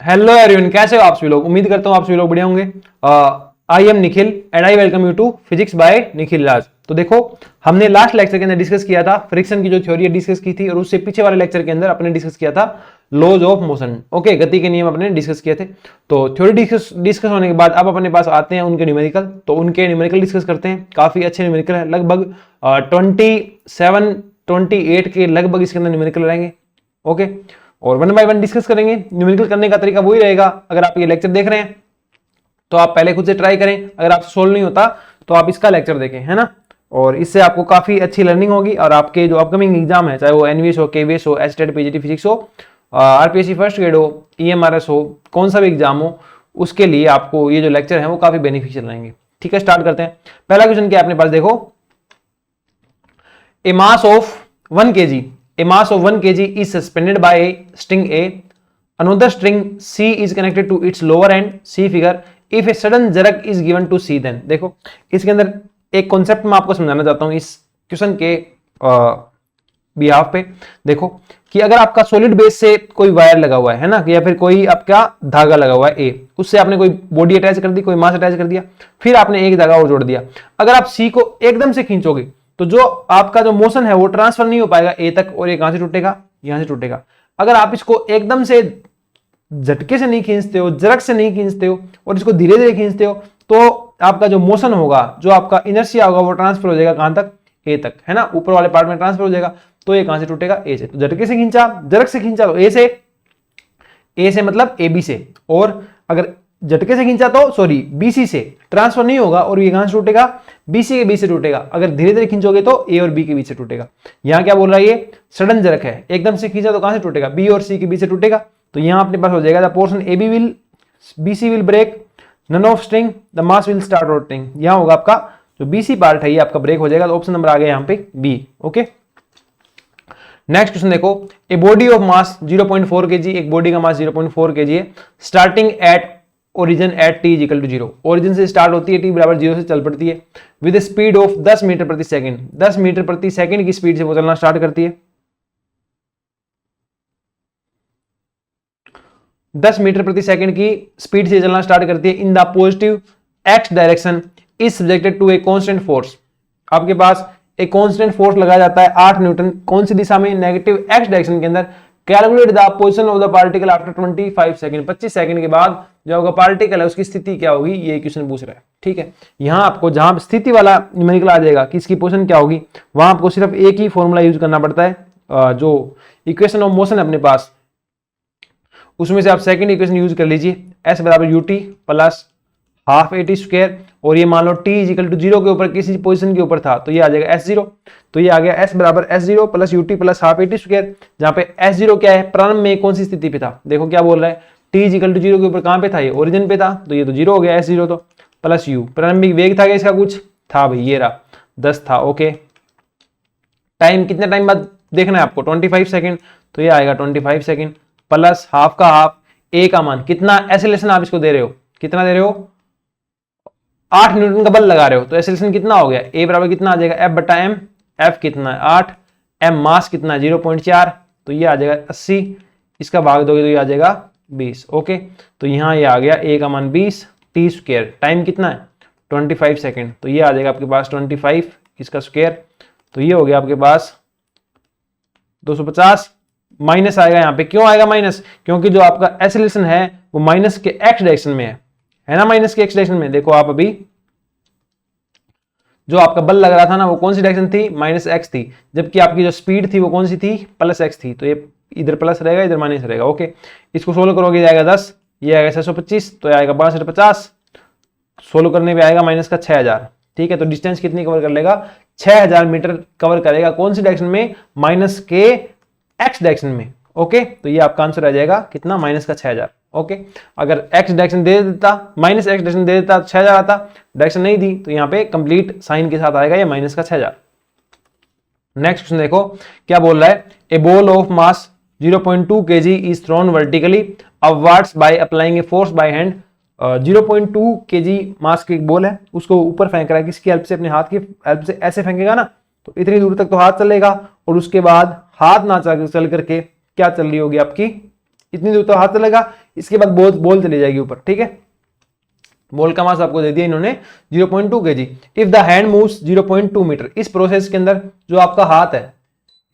Hello everyone, कैसे हो आप सभी लोग। उम्मीद करता हूँ आप सभी लोग बढ़िया होंगे। I am Nikhil and I welcome you to physics by Nikhil Raj. तो देखो, हमने लास्ट लेक्चर के अंदर डिस्कस किया था फ्रिक्शन की जो थ्योरी है डिस्कस की थी, और उससे पीछे वाले लेक्चर के अंदर अपने डिस्कस किया था लॉज ऑफ मोशन। ओके, गति के नियम अपने डिस्कस किए थे। तो थ्योरी डिस्कस होने के बाद अब अपने पास आते हैं उनके न्यूमेरिकल। तो उनके न्यूमेरिकल डिस्कस करते हैं। काफी अच्छे न्यूमेरिकल है, लगभग 28 के लगभग इसके अंदर न्यूमेरिकल रहेंगे। ओके, और वन बाय वन डिस्कस करेंगे। न्यूमेरिकल करने का तरीका वही रहेगा। अगर आप ये लेक्चर देख रहे हैं तो आप पहले खुद से ट्राई करें, अगर आपसे सोल्व नहीं होता तो आप इसका लेक्चर देखें, है ना। और इससे आपको काफी अच्छी लर्निंग होगी, और आपके जो अपकमिंग एग्जाम है, चाहे वो एनवीएस हो, केवीएस हो, एचटेट पीजीटी फिजिक्स हो, आरपीएससी फर्स्ट ग्रेड हो, ईएमआरएस हो, कौन सा भी एग्जाम हो, उसके लिए आपको ये जो लेक्चर है वो काफी बेनिफिशियल रहेंगे। ठीक है, स्टार्ट करते हैं। पहला क्वेश्चन क्या है अपने पास, देखो। ए mass of 1 kg, a mass of 1 kg is suspended by a string A. Another string C is connected to its lower end. See figure. If a sudden jerk is given to C, then देखो इसके अंदर एक concept मैं आपको समझाना चाहता हूं इस क्वेश्चन के बिहाफ पे। देखो कि अगर आपका सॉलिड बेस से कोई वायर लगा हुआ है ना, या फिर कोई आपका धागा लगा हुआ है ए, उससे आपने कोई बॉडी अटैच कर दी, कोई मास अटैच कर दिया, फिर आपने एक धागा और जोड़ दिया। अगर आप सी को एकदम से खींचोगे तो जो आपका जो मोशन है वो ट्रांसफर नहीं हो पाएगा ए तक, और ये कहां से टूटेगा, यहां से टूटेगा। अगर आप इसको एकदम से झटके से नहीं खींचते हो, जरक से नहीं खींचते हो, और इसको धीरे धीरे खींचते हो, तो आपका जो मोशन होगा, जो आपका इनर्शिया होगा, वो ट्रांसफर हो जाएगा कहां तक, ए तक, है ना। ऊपर वाले पार्ट में ट्रांसफर हो जाएगा। तो ये कहां से टूटेगा, ए से। तो झटके से खींचा, जरक से खींचा तो ए से मतलब ए बी से, और अगर झटके से खींचा तो सॉरी बीसी से ट्रांसफर नहीं होगा, और ये कहां से टूटेगा, बीसी के बीच से टूटेगा। अगर धीरे धीरे खींचोगे तो ए और बी के बीच से टूटेगा। यहां क्या बोल रहा है, ये सडन जरक है, एकदम से खींचा तो कहां से टूटेगा, बी और सी के बीच से टूटेगा। तो यहां अपने पास हो जाएगा the portion A B will BC will break, none of string, the mass will start rotating. यहां होगा आपका जो बीसी पार्ट है ये आपका ब्रेक हो जाएगा। तो ऑप्शन नंबर आ गया यहां पे बी। ओके, नेक्स्ट क्वेश्चन देखो। A body of mass 0.4 kg, एक बॉडी का मास 0.4 kg है, starting at origin at t equal to 0। Origin से स्टार्ट होती है, t बराबर 0 से चल पड़ती है, विद स्पीड ऑफ 10 मीटर प्रति सेकंड। 10 मीटर प्रति सेकंड की स्पीड से वो चलना स्टार्ट करती है। 10 मीटर प्रति सेकंड की स्पीड से चलना स्टार्ट करती है। In the positive x direction is subjected to a constant force. आपके पास एक कांस्टेंट फोर्स लगाया जाता है 8 न्यूटन। कौन सी दिशा में, नेगेटिव एक्स डायरेक्शन के अंदर। Calculate the position of the particle after 25 second. 25 second के बाद जो आपका पार्टिकल है उसकी स्थिति क्या होगी, ये क्वेश्चन पूछ रहा है। ठीक है, यहां आपको जहां स्थिति वाला न्यूमेरिकल आ जाएगा कि इसकी पोजीशन क्या होगी, वहां आपको सिर्फ एक ही फॉर्मूला यूज करना पड़ता है। जो इक्वेशन ऑफ मोशन है अपने पास, उसमें से आप सेकंड इक्वेशन यूज कर लीजिए, एस बराबर U T plus half A T square, और ये मान लो t इक्वल टू 0 के ऊपर किसी पोजीशन के ऊपर था, तो ये आ जाएगा s0। तो ये आ गया s बराबर s0 plus U T plus half A T square, जहां पे s0 क्या है, प्रारंभ में कौन सी स्थिति पे था। देखो क्या बोल रहा है, t इक्वल टू 0 के ऊपर कहां पे था, ये ओरिजिन पे था, तो ये तो 0 हो गया s0। तो प्लस u, प्रारंभिक वेग था क्या इसका, कुछ था भाई, ये रहा 10 था। ओके, टाइम कितने टाइम बाद देखना है आपको, 25 सेकंड, तो ये आएगा 25 सेकंड प्लस हाफ का हाफ, ए का मान कितना, एक्सेलरेशन आप इसको दे रहे हो, कितना दे रहे हो, 8 न्यूटन का बल लगा रहे हो, तो एक्सेलरेशन कितना हो गया, ए बराबर कितना आ जाएगा, एफ बटा एम। एफ कितना है 8, एम मास कितना है 0.4, तो ये आ जाएगा 80। इसका भाग दोगे तो ये आ जाएगा 20। ओके, तो यहाँ ये आ गया ए का मान 20, टी स्क्वायर, टाइम कितना है 25 सेकेंड, तो ये आ जाएगा आपके पास 25 इसका स्क्वायर, तो ये हो गया आपके पास 250। माइनस आएगा यहाँ पे, क्यों आएगा माइनस, क्योंकि जो आपका एक्सेलरेशन है वो माइनस के एक्स डायरेक्शन में है ना, माइनस के एक्स डायरेक्शन में। देखो आप अभी जो आपका बल लग रहा था ना, वो कौन सी डायरेक्शन थी, माइनस एक्स थी, जबकि आपकी जो स्पीड थी वो कौन सी थी, प्लस एक्स थी। तो ये इधर प्लस रहेगा, इधर माइनस रहेगा। ओके, इसको सोल्व करोगे आएगा 10, ये आएगा 625, तो आएगा 6250, सोल्व करने पे आएगा माइनस का 6000। ठीक है, तो डिस्टेंस कितनी कवर कर लेगा, 6000 मीटर कवर करेगा, कौन सी डायरेक्शन में, माइनस के एक्स डायरेक्शन में। ओके, तो ये आपका आंसर आ जाएगा कितना, माइनस का 6000। ओके, अगर एक्स डायरेक्शन दे देता, माइनस एक्स डायरेक्शन दे देता तो 6000 आता, डायरेक्शन नहीं दी तो यहाँ पे कंप्लीट साइन के साथ आएगा ये माइनस का 6000। नेक्स्ट क्वेश्चन देखो क्या बोल रहा है, a ball of mass 0.2 kg is thrown vertically upwards by applying a force by hand. 0.2 kg mass की एक बॉल है, उसको ऊपर फेंक रहा है, किसकी हेल्प से, अपने हाथ की हेल्प से। ऐसे फेंकेगा ना तो इतनी दूर तक तो हाथ चलेगा, और उसके बाद हाथ ना चल करके क्या चल रही होगी आपकी, इतनी दूर तो हाथ चलेगा, इसके बाद बॉल चली जाएगी ऊपर, ठीक है। बॉल का मास आपको दे दिया इन्होंने 0.2 kg। If the hand moves 0.2 metre, इस प्रोसेस के अंदर जो आपका हाथ है,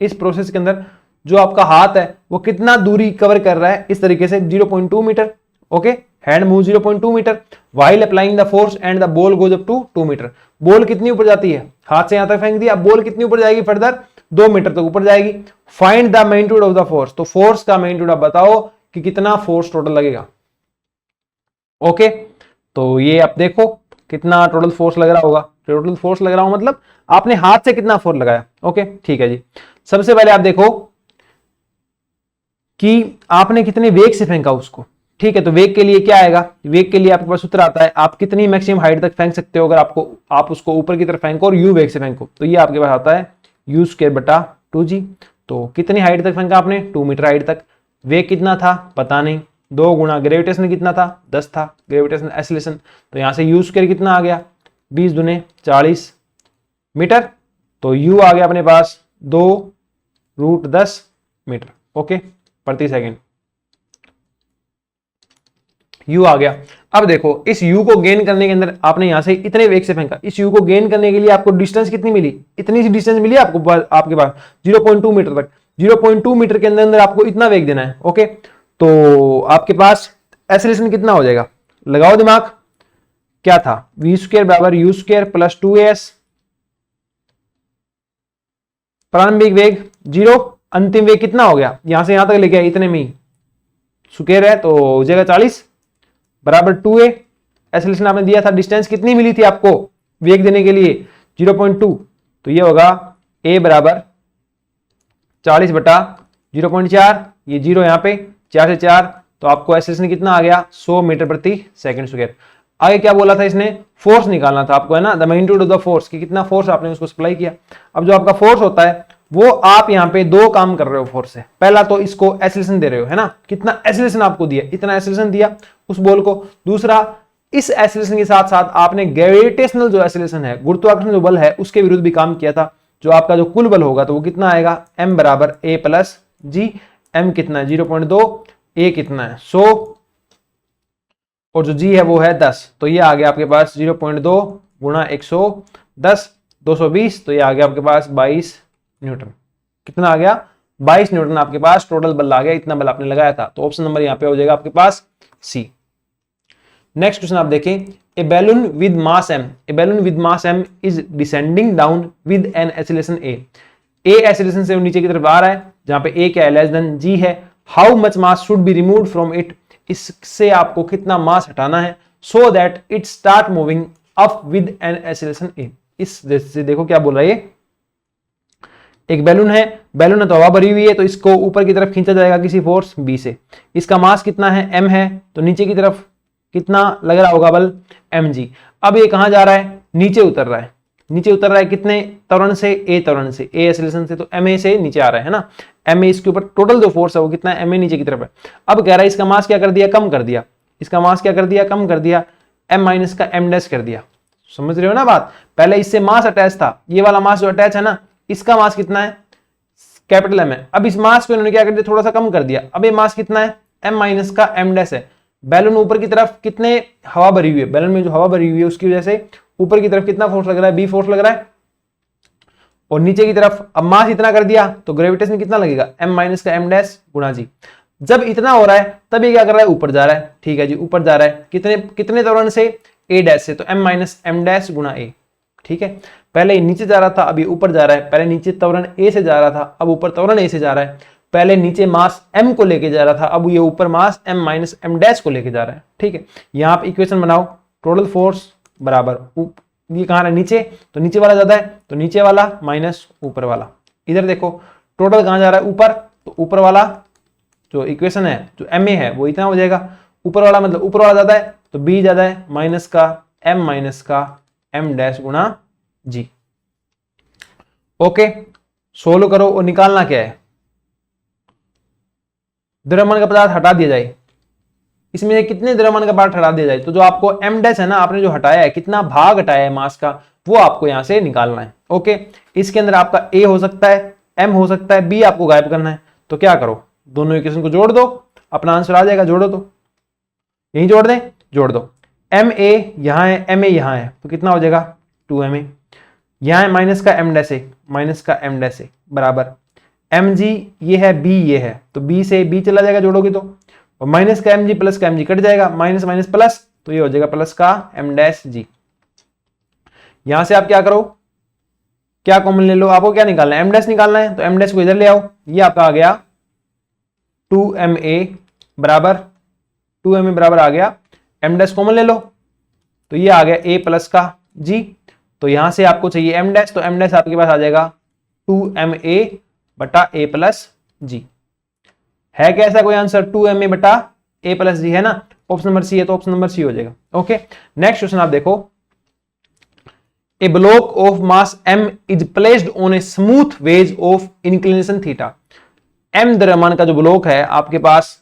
इस प्रोसेस के अंदर जो आपका हाथ है वो कितना दूरी कवर कर रहा है, इस तरीके से 0.2 metre. Okay, hand move 0.2 metre while applying the force and the ball goes up to 2 metre. Ball कितनी ऊपर जाती है, हाथ से यहां तक फेंक दिया, बॉल कितनी ऊपर जाएगी, फर्दर 2 मीटर तक ऊपर जाएगी। Find the magnitude of the force, तो फोर्स का मैग्नीट्यूड आप बताओ कि कितना फोर्स टोटल लगेगा। ओके, तो ये आप देखो कितना टोटल फोर्स लग रहा होगा। टोटल फोर्स लग रहा हो मतलब आपने हाथ से कितना फोर्स लगाया। ओके, ठीक है जी। सबसे पहले आप देखो कि आपने कितने वेग से फेंका उसको, ठीक है। तो वेग के लिए क्या आएगा, वेग के लिए आपके पास सूत्र आता है, आप कितनी मैक्सिमम हाइट तक फेंक सकते हो अगर आप उसको ऊपर की तरफ फेंको और यू वेग से फेंको, तो ये आपके पास आता है यू स्क्वायर बटा 2g। तो कितनी हाइट तक फेंका आपने, 2 मीटर हाइट तक। वेग कितना था पता नहीं, 2 गुणा ग्रेविटेशन कितना था, 10 था ग्रेविटेशन एक्सीलरेशन। तो यहां से यू स्क्वायर कितना आ गया, 20 दूने 40 मीटर। तो यू आ गया अपने पास 2√10 मीटर, ओके, प्रति सेकंड यू आ गया। अब देखो इस यू को गेन करने के अंदर आपने यहां से इतने वेग से फेंका, इस यू को गेन करने के लिए आपको डिस्टेंस कितनी मिली, इतनी सी डिस्टेंस मिली आपको, आपके पास 0.2 मीटर तक। 0.2 मीटर के अंदर आपको इतना वेग देना है। ओके, तो आपके पास एक्सीलरेशन कितना हो जाएगा, लगाओ दिमाग, क्या था, v स्क्वायर बराबर यू स्क्वायर प्लस 2as, प्रारंभिक वेग 0, अंतिम वेग कितना हो गया, यहां से यहां तक लेके आए इतने में ही, स्क्वायर है तो हो जाएगा 40 बराबर 2a। एक्सीलरेशन आपने दिया था, डिस्टेंस कितनी मिली थी आपको वेग देने के लिए 0.2, तो ये होगा a बराबर 40 बटा 0.4, ये 0 यहाँ पे 4 से 4, तो आपको एक्सीलरेशन कितना आ गया 100 मीटर प्रति सेकंड स्क्वायर। आगे क्या बोला था इसने, फोर्स निकालना था आपको, है ना, the magnitude of the force, कि कितना फोर्स आपने उसको सप्लाई किया। अब जो आपका फोर्स होता है वो आप यहाँ पे 2 काम कर रहे हो फोर्स से, पहला तो इसको एक्सीलरेशन दे रहे हो, है ना, कितना एक्सीलरेशन आपको दिया, इतना एक्सीलरेशन दिया उस बॉल को। दूसरा, इस एक्सीलरेशन के साथ साथ आपने ग्रेविटेशनल जो एक्सीलरेशन है, गुरुत्वाकर्षण जो बल है, उसके विरुद्ध भी काम किया था। जो आपका जो कुल बल होगा तो वो कितना आएगा, m बराबर a प्लस जी। m कितना है 0.2, a कितना है 100 और जो g है वो है 10, तो ये आ गया आपके पास 0.2 गुणा 110 220, तो ये आ गया आपके पास 22 न्यूटन। कितना आ गया, 22 न्यूटन आपके पास टोटल बल आ गया, इतना बल आपने लगाया था। तो ऑप्शन नंबर यहाँ पे हो जाएगा आपके पास सी। नेक्स्ट क्वेश्चन आप देखें, a balloon with mass m, a balloon with mass m is descending down with an acceleration a। a acceleration से नीचे की तरफ आ रहा है, जहां पे a क्या है, लेस देन g है। How much mass should be removed from it, इससे आपको कितना मास हटाना है, so that it start moving up with an acceleration a। इस जैसे देखो क्या बोल रहा है, ये एक बैलून है तो हवा भरी हुई है, तो इसको ऊपर की तरफ खींचा जाएगा किसी फोर्स b से। इसका मास कितना है, m है, तो नीचे की तरफ कितना लग रहा होगा बल, mg। अब ये कहां जा रहा है, नीचे उतर रहा है, नीचे उतर रहा है कितने त्वरण से, a त्वरण से, a एक्सीलरेशन से, तो ma से नीचे आ रहा है ना, ma इसके ऊपर टोटल जो फोर्स है वो कितना है, ma नीचे की तरफ है। अब कह रहा है इसका मास क्या कर दिया, कम कर दिया, इसका मास क्या कर दिया, कम कर दिया, m माइनस का m डैश कर दिया। समझ रहे हो ना बात, पहले इससे मास अटैच था, ये वाला मास जो अटैच है ना, इसका मास कितना है, कैपिटल M है। अब इस मास को इन्होंने क्या कर दिया, थोड़ा सा कम कर दिया। अब ये मास कितना है, m माइनस का m डैश है। बैलून ऊपर की तरफ कितने हवा भरी हुई है, बैलून में जो हवा भरी हुई है उसकी वजह से ऊपर की तरफ कितना फोर्स लग रहा है, b फोर्स लग रहा है, और नीचे की तरफ अब मास इतना कर दिया तो ग्रेविटेशन कितना लगेगा, m माइनस का m डैश गुणा g। जब इतना हो रहा है तब ये क्या कर रहा है, ऊपर जा रहा है, ठीक है जी, ऊपर जा रहा है, कितने कितने त्वरण से, a डैश से, तो m माइनस m डैश गुणा a, ठीक है। पहले नीचे जा रहा था, अभी ऊपर जा रहा है, पहले नीचे त्वरण a से जा रहा था, अब ऊपर त्वरण a से जा रहा है। पहले नीचे मास m को लेके जा रहा था, अब ये ऊपर मास m माइनस m डैश को लेके जा रहा है, ठीक है। यहाँ पे इक्वेशन बनाओ, टोटल फोर्स बराबर, ये कहाँ है, नीचे, तो नीचे वाला ज्यादा है तो नीचे वाला माइनस ऊपर वाला। इधर देखो टोटल कहाँ जा रहा है, ऊपर, तो ऊपर वाला जो इक्वेशन है जो ma है वो इतना हो जाएगा, ऊपर वाला मतलब ऊपर वाला ज्यादा है तो b ज्यादा है, माइनस का m डैश गुणा g। ओके, सोल्व करो और निकालना क्या है, द्रव्यमान का पदार्थ हटा दिया जाए, इसमें से कितने द्रव्यमान का पार्ट हटा दिया जाए, तो जो आपको m डैश है ना, आपने जो हटाया है, कितना भाग हटाया है मास का, वो आपको यहां से निकालना है। ओके, इसके अंदर आपका a हो सकता है, m हो सकता है, b आपको गायब करना है। तो क्या करो, दोनों इक्वेशन को जोड़ दो, अपना आंसर आ जाएगा, जोड़ो तो यही जोड़ दें, जोड़ दो। एम ए यहाँ है, एम ए यहाँ है, तो कितना हो जाएगा 2ma। यहाँ है माइनस का एम डैश ए, माइनस का एम डैश ए बराबर एम जी, ये है बी, ये है, तो बी से बी चला जाएगा जोड़ोगे तो, और माइनस का एम जी प्लस का एम जी कट जाएगा, माइनस माइनस प्लस, तो ये हो जाएगा प्लस का एम डैश जी। यहां से आप क्या करो, क्या कॉमन ले लो, आपको क्या निकालना है, एम डैश निकालना है, तो एम डैश को इधर ले आओ, ये आपका आ गया 2ma बराबर, 2ma बराबर आ गया, एम डैश कॉमन ले लो, तो ये आ गया a प्लस का g, तो यहां से आपको चाहिए एम डैश, तो एम डैश आपके पास आ जाएगा 2ma बटा a प्लस जी। है क्या ऐसा कोई आंसर, 2ma बटा a प्लस जी, है ना, ऑप्शन नंबर सी है, तो ऑप्शन नंबर सी हो जाएगा। ओके, नेक्स्ट क्वेश्चन आप देखो, a block of mass m is placed on a smooth wedge of inclination theta. m द्रव्यमान का जो ब्लॉक है आपके पास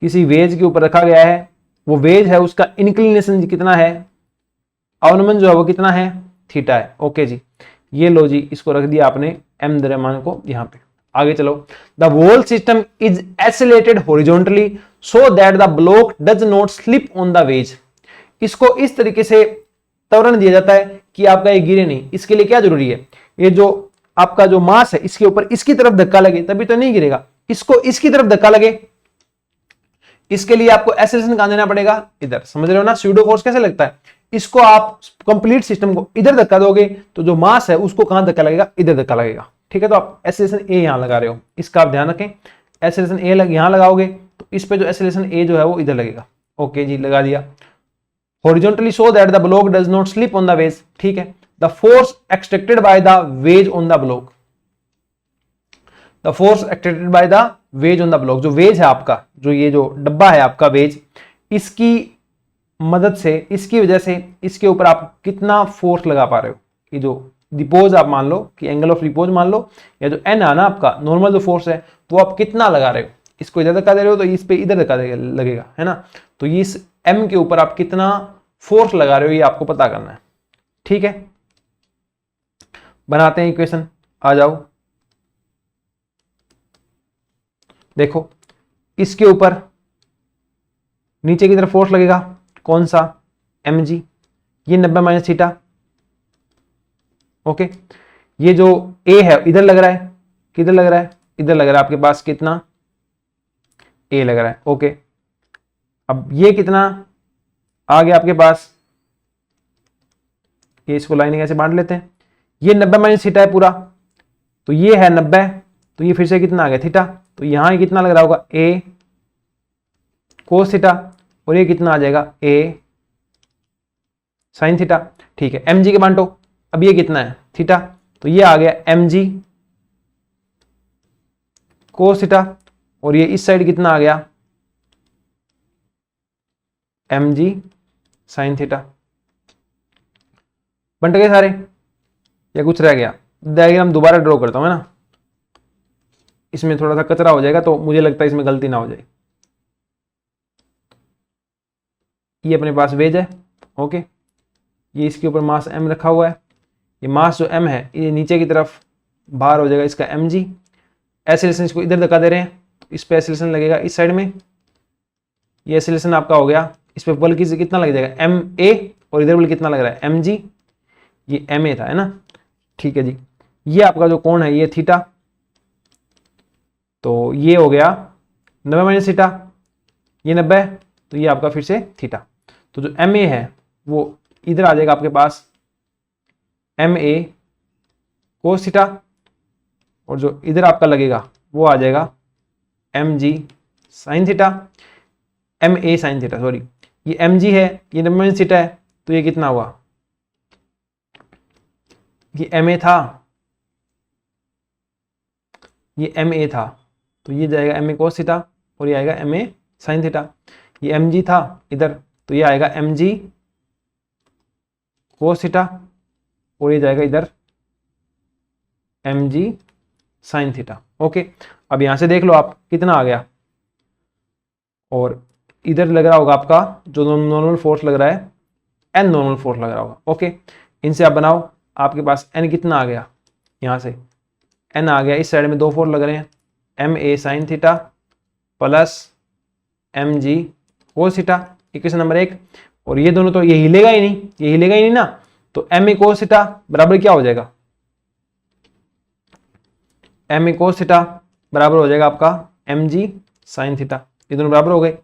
किसी वेज के ऊपर रखा गया है, वो वेज है उसका इंक्लिनेशन कितना है, अवनमन जो है वो कितना है, थीटा है। ओके जी, ये लो जी, इसको रख दिया आपने m द्रव्यमान को यहां पे। आगे चलो, the whole system is accelerated horizontally so that the block does not slip on the wedge. इसको इस तरीके से त्वरण दिया जाता है कि आपका ये गिरे नहीं। इसके लिए क्या जरूरी है, ये जो आपका जो मास है इसके ऊपर इसकी तरफ धक्का लगे तभी तो नहीं गिरेगा, इसको इसकी तरफ धक्का लगे, इसके लिए आपको एक्सेलरेशन कहां देना पड़ेगा, इधर। समझ रहे हो ना, स्यूडो फोर्स कैसे लगता है, इसको आप कंप्लीट सिस्टम को इधर धक्का दोगे तो जो मास है उसको कहां धक्का लगेगा, इधर धक्का लगेगा। ठीक है, तो आप एक्सेलरेशन ए यहां लगा रहे हो, इसका आप ध्यान रखें, एक्सेलरेशन ए यहां लगाओगे तो इस पे जो एक्सेलरेशन ए जो है वो इधर लगेगा। ओके जी, लगा दिया। Horizontally so that the block does not slip on the veg. ठीक है, the force extracted by the ways on the block, the force extracted by the ways on the block, जो वेज है आपका, जो ये जो डब्बा है आपका वेज, इसकी मदद से, इसकी वजह से इसके ऊपर आप कितना फोर्स लगा पा रहे हो। ये जो रिपोज आप मान लो कि एंगल ऑफ रिपोज मान लो, या जो एन है ना आपका नॉर्मल जो फोर्स है वो आप कितना लगा रहे हो, इसको इधर धक्का दे रहे हो तो इस पे इधर धक्का लगेगा, है ना, तो ये इस एम के ऊपर आप कितना फोर्स लगा रहे हो ये आपको पता करना है। ठीक है, बनाते हैं इक्वेशन, आ जाओ। देखो, इसके ऊपर नीचे की तरफ फोर्स लगेगा, कौन सा, एम जी, ये 90 माइनस थीटा। ओके, ये जो ए है इधर लग रहा है, किधर लग रहा है, इधर लग रहा है आपके पास, कितना, ए लग रहा है। ओके, अब ये कितना आ गया आपके पास, ये इसको लाइन कैसे बांट लेते हैं, ये 90 माइनस थीटा है पूरा, तो ये है 90, तो ये फिर से कितना आ गया, थीटा, तो यहां कितना लग रहा होगा, ए कोस थीटा, और ये कितना आ जाएगा, ए साइन थीटा। ठीक है, एम जी के बांटो, अब ये कितना है, थीटा, तो ये आ गया एम जी कोस थीटा, और ये इस साइड कितना आ गया, एम जी साइन थीटा। बंट गए सारे या कुछ रह गया, डायग्राम दोबारा ड्रॉ करता हूं, है ना, इसमें थोड़ा सा कचरा हो जाएगा तो मुझे लगता है इसमें गलती ना हो जाए। ये अपने पास वेज है। ओके, ये इसके ऊपर मास m रखा हुआ है, ये मास जो m है ये नीचे की तरफ बाहर हो जाएगा इसका mg। एक्सेलरेशन इसको इधर धक्का दे रहे हैं, इस पे एक्सेलरेशन लगेगा इस साइड में, ये एक्सेलरेशन आपका हो गया, इस पे बल कितना लग जाएगा, ma, और इधर बल कितना लग रहा है, mg, ये ma था, है ना। ठीक है जी, ये आपका जो कोण है ये थीटा, तो ये हो गया 90 माइनस थीटा, ये 90, तो ये आपका फिर से थीटा, तो जो ma है वो इधर आ जाएगा आपके पास ma कोस थीटा, और जो इधर आपका लगेगा वो आ जाएगा mg sine theta, ma sine theta, sorry, ये mg है, ये 90 माइनस थीटा है, तो ये कितना हुआ, ये ma था, ये ma था, तो ये जाएगा ma कोस थीटा, और ये आएगा ma साइन थीटा, ये mg था इधर, तो ये आएगा mg कोस थीटा, और ये जाएगा इधर mg साइन थीटा। ओके, अब यहां से देख लो आप कितना आ गया, और इधर लग रहा होगा आपका जो नॉर्मल फोर्स लग रहा है, n नॉर्मल फोर्स लग रहा होगा। ओके, इनसे आप बनाओ, आपके पास n कितना आ गया, यहां से n आ गया, इस साइड में दो फोर्स लग रहे हैं, ma sign theta plus mg cos theta, equation number 1। और ये दोनों तो ये हिलेगा ही नहीं, ये हिलेगा ही नहीं ना, तो एम ए कोस थीटा बराबर क्या हो जाएगा, एम ए कोस थीटा बराबर हो जाएगा आपका एम जी साइन थीटा। ये दोनों बराबर हो गए,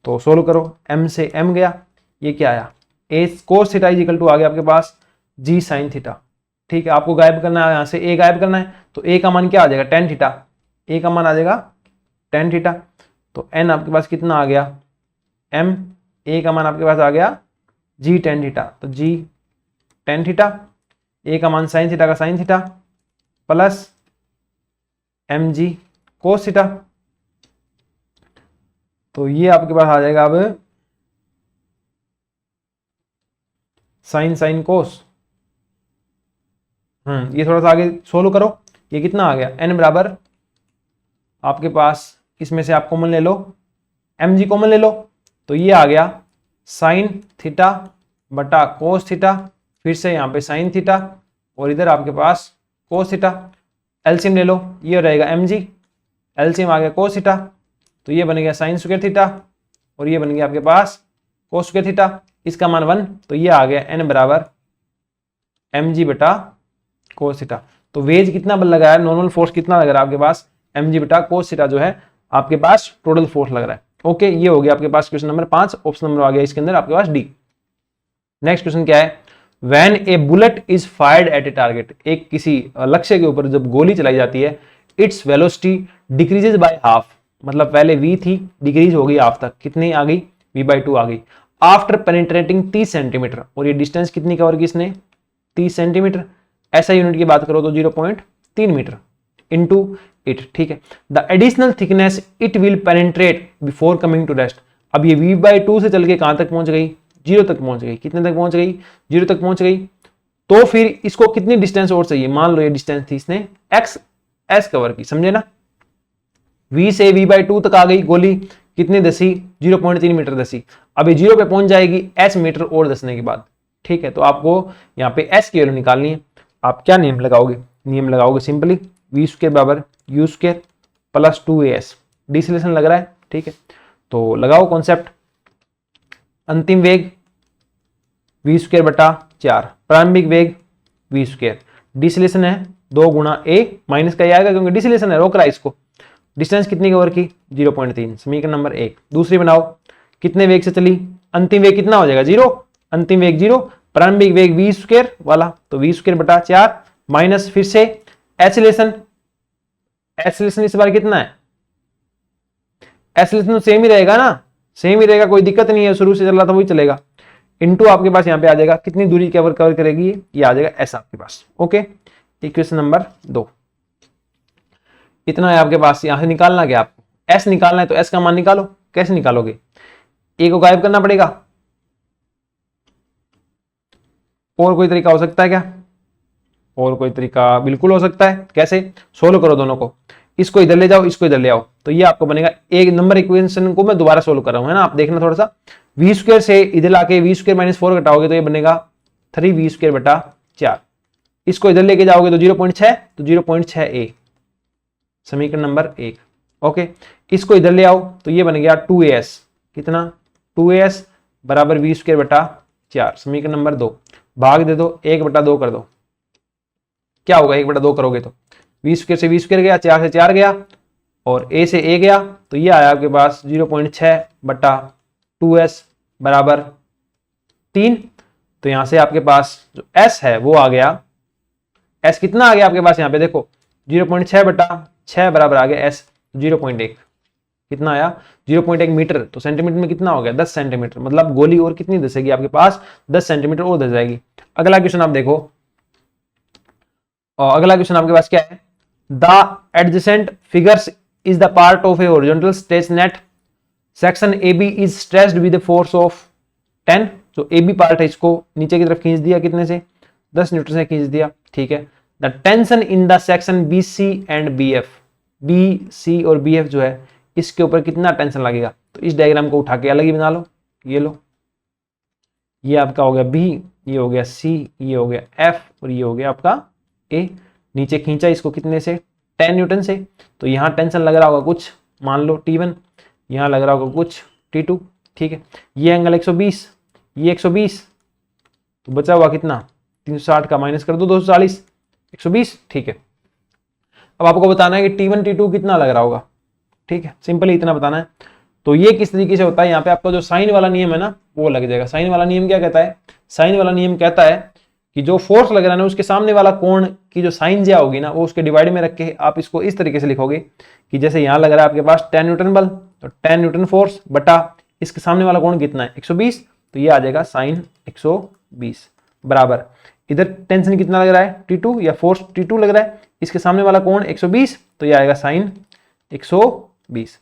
तो सोल्व करो, एम से एम गया, ये क्या आया, a cos theta is equal to आ गया आपके पास जी साइन थीटा। ठीक है, आपको गायब करना है, यहाँ से ए गायब करना है, तो ए का मान क्या आ जाएगा, टेन थीटा, ए का मान आ जाएगा टेन थीटा। तो एन आपके पास कितना आ गया, एम, ए का मान आपके पास आ गया जी टेन थीटा, तो जी टेन थीटा, ए का मान साइन थीटा का sine theta plus m g cos theta. तो ये आपके पास आ जाएगा अब साइन साइन कोस। ये थोड़ा सा आगे सोल्व करो, ये कितना आ गया, एन बराबर आपके पास इसमें से आप कॉमन ले लो, एम जी कॉमन ले लो, तो ये आ गया साइन थीटा बटा कोस थीटा, फिर से यहाँ पे साइन थीटा और इधर आपके पास कोस थीटा। एलसीएम ले लो, ये रहेगा एम जी, एलसीएम आ गया कोस थीटा, तो ये बन गया साइन स्क्वायर थीटा और ये बन गया आपके पास कोस स्क्वायर थीटा, इसका मान 1, तो ये आ गया एन बराबर एम जी बटा कोस थीटा। तो वेज कितना बल लगा है, नॉर्मल फोर्स कितना लग रहा है आपके पास, एम जी बटा कोस थीटा जो है आपके पास टोटल फोर्स लग रहा है। ओके, ये हो गया आपके पास क्वेश्चन नंबर 5, ऑप्शन नंबर आ गया इसके अंदर आपके पास डी। नेक्स्ट क्वेश्चन क्या है, when A bullet is fired eight A target, एक किसी लक्ष्य के ऊपर जब गोली चलाई जाती है, its velocity decreases by half, मतलब पहले v थी, डिक्रीज हो गई हाफ तक, कितनी आ गई, v/2 आ गई, आफ्टर पेनिट्रेटिंग 30 सेंटीमीटर, और ये डिस्टेंस कितनी कवर की इसने, 30 सेंटीमीटर। ऐसा यूनिट की बात करो तो 0.3 मीटर इनटू इट। ठीक है, the additional thickness it will penetrate before coming to rest. अब ये v/2 से चल के कहां तक पहुंच गई, 0 तक पहुंच गई, कितने तक पहुंच गई, 0 तक पहुंच गई। तो फिर इसको कितनी डिस्टेंस और चाहिए, मान लो ये डिस्टेंस थी इसने x s कवर की, समझे ना, v से v/2 तक आ गई गोली, कितनी दसी, 0.3 मीटर दसी। अब ये 0 पे पहुंच जाएगी s मीटर और दसने के बाद। ठीक है, तो आपको यहाँ पे s की वैल्यू निकालनी है। आप क्या नियम लगाओगे, नियम लगाओगे सिंपली v² बराबर u² प्लस 2as, डिसलेशन लग रहा है। ठीक है, तो लगाओ कॉन्सेप्ट, अंतिम वेग v² बटा 4, प्रारंभिक वेग v², डिसलेशन है 2 गुणा a, माइनस का आएगा क्योंकि डिसलेशन है, रोक रहा है इसको। डिस्टेंस कितनी कवर की, 0.3, समीकरण नंबर 1। दूसरी बनाओ, कितने वेग से चली, अंतिम वेग कितना हो जाएगा 0, अंतिम वेग 0, प्रारंभिक वेग v² वाला, तो v² बटा 4 माइनस फिर से एक्सीलरेशन, एक्सीलरेशन इस बार कितना है, एक्सीलरेशन तो सेम ही रहेगा ना, सेम ही रहेगा, कोई दिक्कत नहीं है, शुरू से चल रहा था वही चलेगा, इनटू आपके पास यहाँ पे आ जाएगा कितनी दूरी कवर करेगी, ये आ जाएगा एस आपके पास। ओके, इक्वेशन नंबर 2 इतना है आपके पास। यहां से निकालना क्या आपको, एस निकालना है, तो एस का मान निकालो। कैसे निकालोगे, ए को गायब करना पड़ेगा, और कोई तरीका हो सकता है क्या, और कोई तरीका बिल्कुल हो सकता है। कैसे, सोल्व करो दोनों को, इसको इधर ले जाओ, इसको इधर ले आओ, तो ये आपको बनेगा एक नंबर इक्वेशन को मैं दोबारा सोल्व कर रहा हूं, है ना, आप देखना थोड़ा सा, v² से इधर लाके v² माइनस 4 घटाओगे तो ये बनेगा 3v² बटा 4, इसको इधर लेके जाओगे तो 0.6, तो 0.6a, समीकरण नंबर 1। ओके, इसको इधर ले आओ तो ये बन गया 2as, कितना, 2as बराबर v² बटा 4, समीकरण नंबर 2, भाग दे दो, 1/2 कर दो, क्या होगा 1/2 करोगे तो v² से v² गया, 4 से 4 गया और a से a गया, तो ये आया आपके पास 0.6 बटा 2s बराबर 3। तो यहां से आपके पास जो s है वो आ गया, s कितना आ गया आपके पास, यहाँ पे देखो 0.6 बटा 6 बराबर आ गया s 0.1, कितना आया 0.1 मीटर, तो सेंटीमीटर में कितना हो गया 10 सेंटीमीटर, मतलब गोली और कितनी धसेगी आपके पास 10 सेंटीमीटर और धस जाएगी। अगला क्वेश्चन आप देखो, और अगला क्वेश्चन आपके पास क्या है, the adjacent figures is the part of a horizontal stretch net, section A B is stretched with force of 10, जो ए बी पार्ट है इसको नीचे की तरफ खींच दिया, कितने से 10 न्यूटन से खींच दिया। ठीक है, the tension in the section B C and B F, B C और बी एफ जो है इसके ऊपर कितना टेंशन लगेगा, तो इस डायग्राम को उठा के अलग ही बना लो, ये लो, ये आपका हो गया बी, ये हो गया सी, ये हो गया एफ और ये हो गया आपका ए, नीचे खींचा इसको कितने से 10 न्यूटन से, तो यहाँ टेंशन लग रहा होगा कुछ, मान लो T1, यहाँ लग रहा होगा कुछ T2, ठीक है, ये एंगल 120, ये 120, तो बचा हुआ कितना 360 का माइनस कर दो 240, 120, ठीक है। अब आपको बताना है कि T1 T2 कितना लग रहा होगा, ठीक है, सिंपली इतना बताना है। तो ये किस तरीके से होता है, यहाँ पे आपका जो साइन वाला नियम है ना वो लग जाएगा। साइन वाला नियम क्या कहता है, साइन वाला नियम कहता है कि जो फोर्स लग रहा है ना उसके सामने वाला कोण की जो साइन ज्या होगी ना वो उसके डिवाइड में रख के आप इसको इस तरीके से लिखोगे कि जैसे यहाँ लग रहा है आपके पास 10 न्यूटन बल, तो 10 न्यूटन फोर्स बटा इसके सामने वाला कोण कितना है 120, तो ये आ जाएगा साइन 120 बराबर इधर टेंशन कितना लग रहा है T2 या फोर्स T2 लग रहा है, इसके सामने वाला कोण 120, तो ये आएगा साइन 120।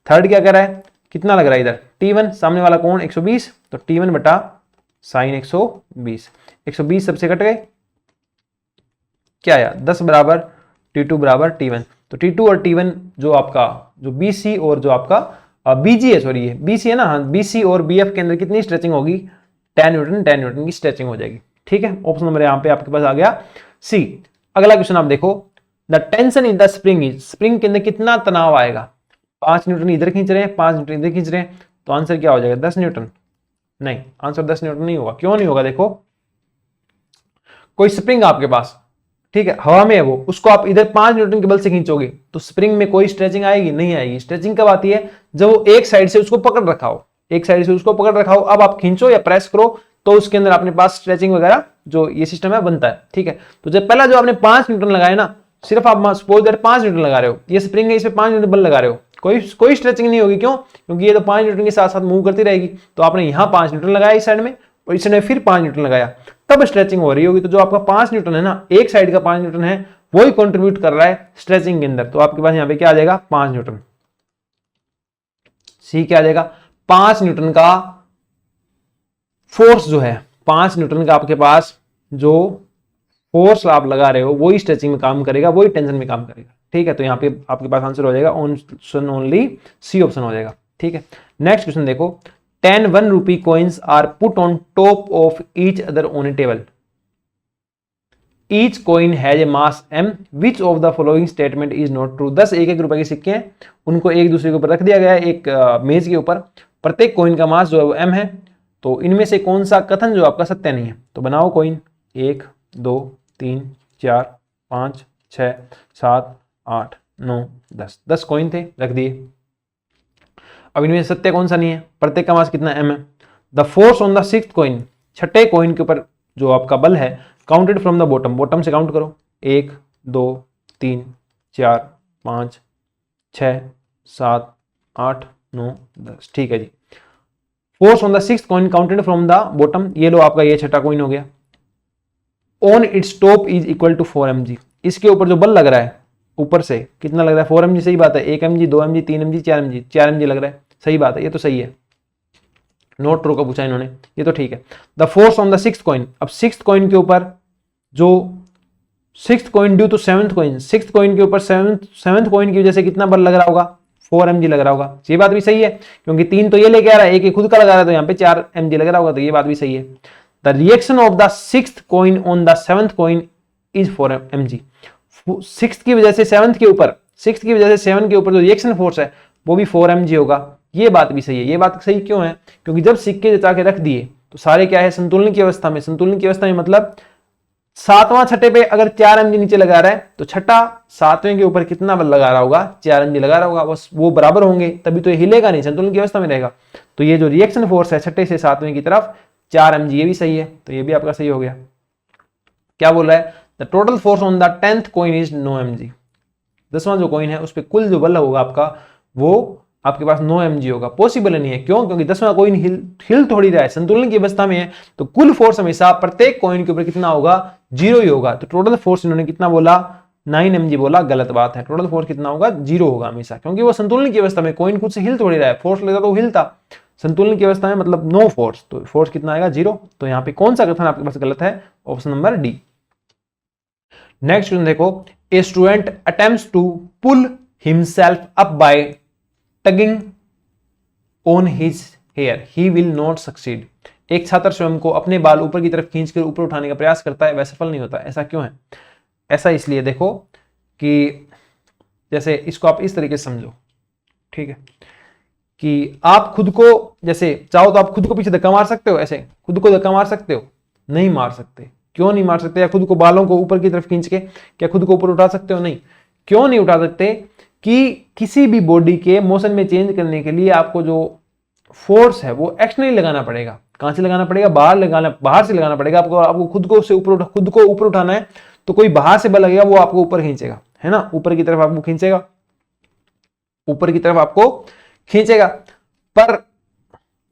थर्ड क्या कर रहा है, कितना लग रहा है इधर T1, सामने वाला कोण 120, तो T1 बटा साइन 120, 120 सबसे कट गए, क्या आया 10 बराबर T2 बराबर T1। तो T2 और T1 जो आपका जो BC और जो आपका BG है, सॉरी ये BC है ना, हाँ BC और BF के अंदर कितनी स्ट्रेचिंग होगी 10 न्यूटन की स्ट्रेचिंग हो जाएगी, ठीक है। ऑप्शन नंबर यहाँ पे आपके पास आ गया सी। अगला क्वेश्चन आप देखो, the tension in the spring is, spring के अंदर कितना तनाव आएगा, 5 न्यूटन इधर खींच रहे हैं 5 न्यूटन इधर खींच रहे हैं, तो आंसर क्या हो जाएगा 10 न्यूटन, नहीं आंसर 10 न्यूटन नहीं होगा। क्यों नहीं होगा, देखो कोई स्प्रिंग आपके पास, ठीक है, हवा में है वो, उसको आप इधर 5 न्यूटन के बल से खींचोगे तो स्प्रिंग में कोई स्ट्रेचिंग आएगी, नहीं आएगी। स्ट्रेचिंग कब आती है, जब वो एक साइड से उसको पकड़ रखा हो, एक साइड से उसको पकड़ रखा हो, अब आप खींचो या प्रेस करो तो उसके अंदर अपने पास स्ट्रेचिंग वगैरह जो ये सिस्टम है बनता है, ठीक है। तो जब पहला जो आपने 5 न्यूटन लगाए ना, सिर्फ आप सपोज दैट 5 न्यूटन लगा रहे हो, ये स्प्रिंग है, इस पे 5 न्यूटन बल लगा रहे हो, कोई स्ट्रेचिंग नहीं होगी, क्यों, क्योंकि ये तो 5 न्यूटन के साथ साथ मूव करती रहेगी। तो आपने यहाँ 5 न्यूटन लगाया इस साइड में और इस साइड में फिर 5 न्यूटन लगाया, तब स्ट्रेचिंग हो रही होगी। तो जो आपका 5 न्यूटन है ना, एक साइड का 5 न्यूटन है, वही कंट्रीब्यूट कर रहा है स्ट्रेचिंग के अंदर। तो आपके पास यहाँ पे क्या आ जाएगा 5 न्यूटन, सी क्या आ जाएगा 5 न्यूटन का फोर्स जो है, 5 न्यूटन का आपके पास जो फोर्स आप लगा रहे हो वही स्ट्रेचिंग में काम करेगा, वही टेंशन में काम करेगा, ठीक है। तो यहाँ पे आपके पास आंसर हो जाएगा ऑप्शन ओनली सी ऑप्शन हो जाएगा, ठीक है। नेक्स्ट क्वेश्चन देखो, 10 1 rupee coins are put on top of each other on a table. Each coin has a mass m. Which of the following statement is not true? 10 1 रुपए के सिक्के हैं, उनको एक दूसरे के ऊपर रख दिया गया है एक मेज के ऊपर, प्रत्येक कॉइन का मास जो है वो m है, तो इनमें से कौन सा कथन जो आपका सत्य नहीं है। तो बनाओ कॉइन 1 2 3 4 5 6 7 8 9 10, 10 कॉइन थे, रख दिए। अब इनमें सत्य कौन सा नहीं है, प्रत्येक का मास कितना m है। The force on the sixth coin, छठे कॉइन के ऊपर जो आपका बल है, counted from the bottom, bottom से काउंट करो 1 2 3 4 5 6 7 8 9 10, ठीक है जी। Force on the sixth coin counted from the bottom, ये लो आपका ये छठा कॉइन हो गया। On its top is equal to 4 mg, इसके ऊपर जो बल लग रहा है ऊपर से कितना लग रहा है 4 mg, सही बात है, 1 mg 2 mg 3 mg 4 mg लग रहा है, सही बात है, ये तो सही है। नोट ट्रू का पूछा इन्होंने, ये तो ठीक है। The force on the sixth coin, अब सिक्स्थ कॉइन के ऊपर जो sixth coin due to seventh coin, sixth coin के ऊपर सेवंथ कॉइन की वजह से कितना बल लग रहा होगा 4 mg लग रहा होगा, ये बात भी सही है, क्योंकि 3 तो ये लेके आ रहा है, एक खुद का लगा रहा है, तो यहाँ पे 4 mg लग रहा होगा, तो ये बात भी सही है। The reaction of the sixth coin on the seventh coin is 4 mg, sixth की वजह से सेवंथ के ऊपर, सिक्स्थ की वजह से सेवन के ऊपर जो रिएक्शन फोर्स है वो भी 4 mg होगा, ये बात भी सही है। ये बात सही क्यों है, क्योंकि जब सिक्के जचा के रख दिए तो सारे क्या है संतुलन की अवस्था में, संतुलन की अवस्था में मतलब सातवां छठे पे अगर 4 mg नीचे लगा रहा है तो छठा सातवें के ऊपर कितना बल लगा रहा होगा 4 mg लगा रहा होगा, बस वो बराबर होंगे, तभी तो ये हिलेगा नहीं, संतुलन की अवस्था में रहेगा। तो ये जो रिएक्शन फोर्स है छठे से सातवें की तरफ 4 mg, ये भी सही है, तो ये भी आपका सही हो गया। क्या बोल रहा है, the total force on the 10th coin is 9 mg, 10वां जो कॉइन है उस पर कुल जो बल होगा आपका वो आपके पास 9 mg होगा। पॉसिबल नहीं है, क्यों, क्योंकि 10वां कॉइन हिल थोड़ी रहा है, संतुलन की अवस्था में है, तो कुल फोर्स हमेशा प्रत्येक कॉइन के ऊपर कितना होगा 0 ही होगा। तो टोटल फोर्स इन्होंने कितना बोला 9 mg बोला, गलत बात है, टोटल फोर्स कितना होगा 0 होगा हमेशा, क्योंकि वो संतुलन की अवस्था में, कॉइन खुद से हिल थोड़ी रहा है, फोर्स लेता तो हिलता, संतुलन की अवस्था में मतलब नो फोर्स, तो फोर्स कितना आएगा 0। तो यहाँ पे कौन सा कथन आपके पास गलत है, option number D. Next question देखो, a student attempts to pull himself up by tugging on his hair, he will not succeed. एक छात्र स्वयं को अपने बाल ऊपर की तरफ खींचकर ऊपर उठाने का प्रयास करता है, वह सफल नहीं होता, ऐसा क्यों है। ऐसा इसलिए देखो कि जैसे इसको आप इस तरीके से समझो, ठीक है, कि आप खुद को जैसे चाहो तो आप खुद को पीछे धक्का मार सकते हो, ऐसे खुद को धक्का मार सकते हो, नहीं मार सकते। क्यों नहीं मार सकते? या खुद को बालों को ऊपर की तरफ खींच के क्या खुद को ऊपर उठा सकते हो? नहीं। क्यों नहीं उठा सकते? कि किसी भी बॉडी के मोशन में चेंज करने के लिए आपको जो फोर्स है वो एक्सटर्नली लगाना पड़ेगा। कहां से लगाना पड़ेगा? बाहर से लगाना पड़ेगा आपको। आपको खुद को से ऊपर खुद को ऊपर उठाना है तो कोई बाहर से बल लगेगा, वो आपको ऊपर खींचेगा, है ना, ऊपर की तरफ आपको खींचेगा, ऊपर की तरफ आपको खींचेगा। पर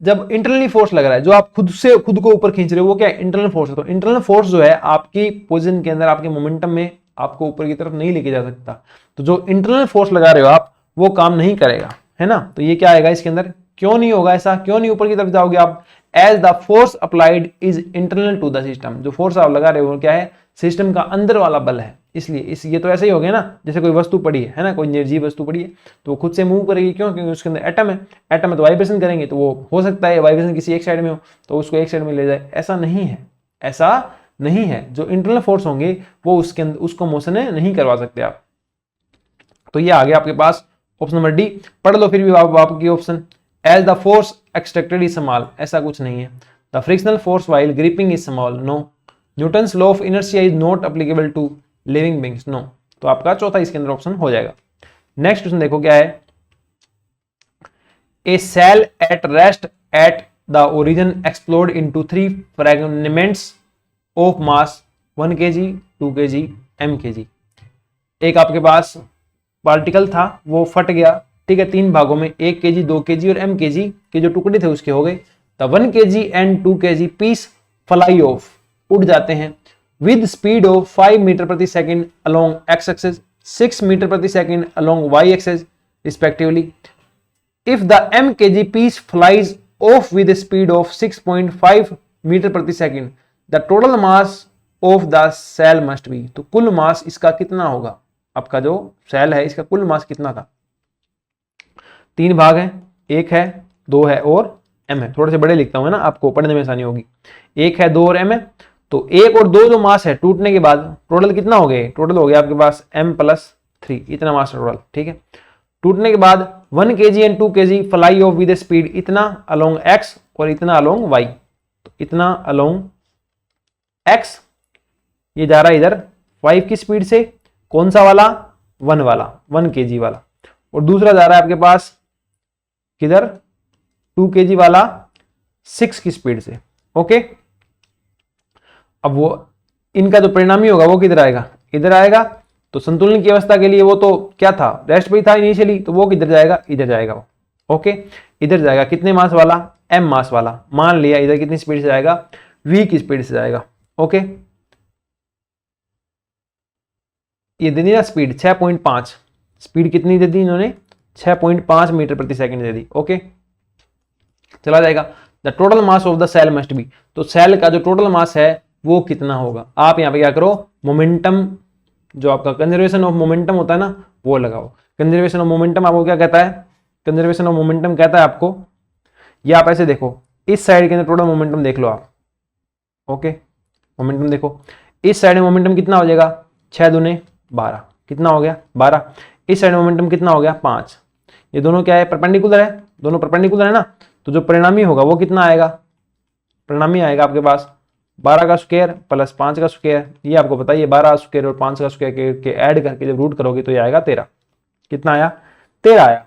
जब इंटरनली फोर्स लग रहा है, जो आप खुद से खुद को ऊपर खींच रहे हो, वो क्या है? इंटरनल फोर्स है। तो इंटरनल फोर्स जो है आपकी पोजीशन के अंदर, आपके मोमेंटम में आपको ऊपर की तरफ नहीं लेके जा सकता। तो जो इंटरनल फोर्स लगा रहे हो आप, वो काम नहीं करेगा, है ना। तो ये क्या आएगा इसके अंदर? क्यों नहीं होगा ऐसा? क्यों नहीं ऊपर की तरफ जाओगे आप? As the force applied is internal to the system. जो फोर्स आप लगा रहे हो क्या है? सिस्टम का अंदर वाला बल है। इसलिए ये तो ऐसे ही हो गया ना, जैसे कोई वस्तु पड़ी है ना, कोई निर्जीव वस्तु पड़ी है तो वो खुद से मूव करेगी। क्यों? क्योंकि उसके अंदर एटम है। एटम है तो वाइब्रेशन करेंगे, तो वो हो सकता है वाइब्रेशन किसी एक साइड में हो तो उसको एक साइड में ले जाए। ऐसा नहीं है, ऐसा नहीं है। जो इंटरनल फोर्स होंगे वो उसके अंदर उसको मोशन नहीं करवा सकते आप। तो ये आ गया आपके पास ऑप्शन नंबर डी। पढ़ लो फिर भी आपकी option. As the force extracted is small, ऐसा कुछ नहीं है। The frictional force while gripping is small, no. Newton's law of inertia is not applicable to living beings, no. तो आपका चौथा इसके अंदर ऑप्शन हो जाएगा। नेक्स्ट क्वेश्चन देखो क्या है। A shell at rest at the origin explode into 3 fragments of mass 1 kg, 2 kg, m kg। एक आपके पास पार्टिकल था, वो फट गया, ठीक है, 3 भागों में, 1 kg, 2 kg और m kg के जो टुकड़े थे उसके हो गए। The 1 kg and 2 kg piece fly off, उड़ जाते हैं विद स्पीड ऑफ 5 मीटर प्रति second along X axis, 6 metre प्रति second along Y axis respectively. If the m kg piece flies off with a speed of 6.5 metre प्रति second, the total mass of the cell must be. तो कुल मास इसका कितना होगा? आपका जो cell है इसका कुल मास कितना था? 3 भाग हैं, 1 है, 2 है और m है। थोड़े से बड़े लिखता हूं ना, आपको पढ़ने में आसानी होगी। 1 है, 2 और m है। तो 1 और 2 जो मास है टूटने के बाद टोटल कितना हो गया? टोटल हो गया आपके पास m + 3, इतना मास टोटल, ठीक है। टूटने के बाद 1 kg and 2 kg fly of with speed इतना अलोंग x और इतना अलोंग y। तो इतना अलोंग x, ये जा रहा है इधर 5 की स्पीड से, कौन सा वाला? 1 वाला, 1 kg वाला। और दूसरा जा रहा है आपके पास किधर? 2 kg वाला 6 की स्पीड से, ओके। अब वो इनका जो परिणामी होगा वो किधर आएगा? इधर आएगा। तो संतुलन की अवस्था के लिए वो तो क्या था? रेस्ट पे था इनिशियली, तो वो किधर जाएगा? इधर जाएगा वो, ओके, इधर जाएगा। कितने मास वाला? m मास वाला। मान लिया इधर कितनी स्पीड से जाएगा? v की स्पीड से जाएगा, ओके। ये दे दी ना स्पीड 6.5, स्पीड कितनी दे दी इन्होंने? 6.5 मीटर प्रति सेकंड दे दी, ओके। चला जाएगा। The total mass of the cell must be, तो सेल का जो टोटल मास है वो कितना होगा? आप यहाँ पे क्या करो? मोमेंटम, जो आपका कंजर्वेशन ऑफ मोमेंटम होता है ना, वो लगाओ। कंजर्वेशन ऑफ मोमेंटम आपको क्या कहता है? कंजर्वेशन ऑफ मोमेंटम कहता है आपको, ये आप ऐसे देखो, इस साइड के अंदर टोटल मोमेंटम देख लो आप, ओके। मोमेंटम देखो, इस साइड में मोमेंटम कितना हो जाएगा? 6 दूने 12, कितना हो गया? 12। इस साइड में मोमेंटम कितना हो गया? 5। ये दोनों क्या है? परपेंडिकुलर है, दोनों परपेंडिकुलर है ना। तो जो परिणामी होगा वो कितना आएगा? परिणामी आएगा आपके पास 12 का स्क्वायर प्लस 5 का स्क्वायर। ये आपको बताइए 12 स्क्वायर और 5 का स्क्वायर के ऐड करके जब रूट करोगे तो ये आएगा 13। कितना आया? 13 आया।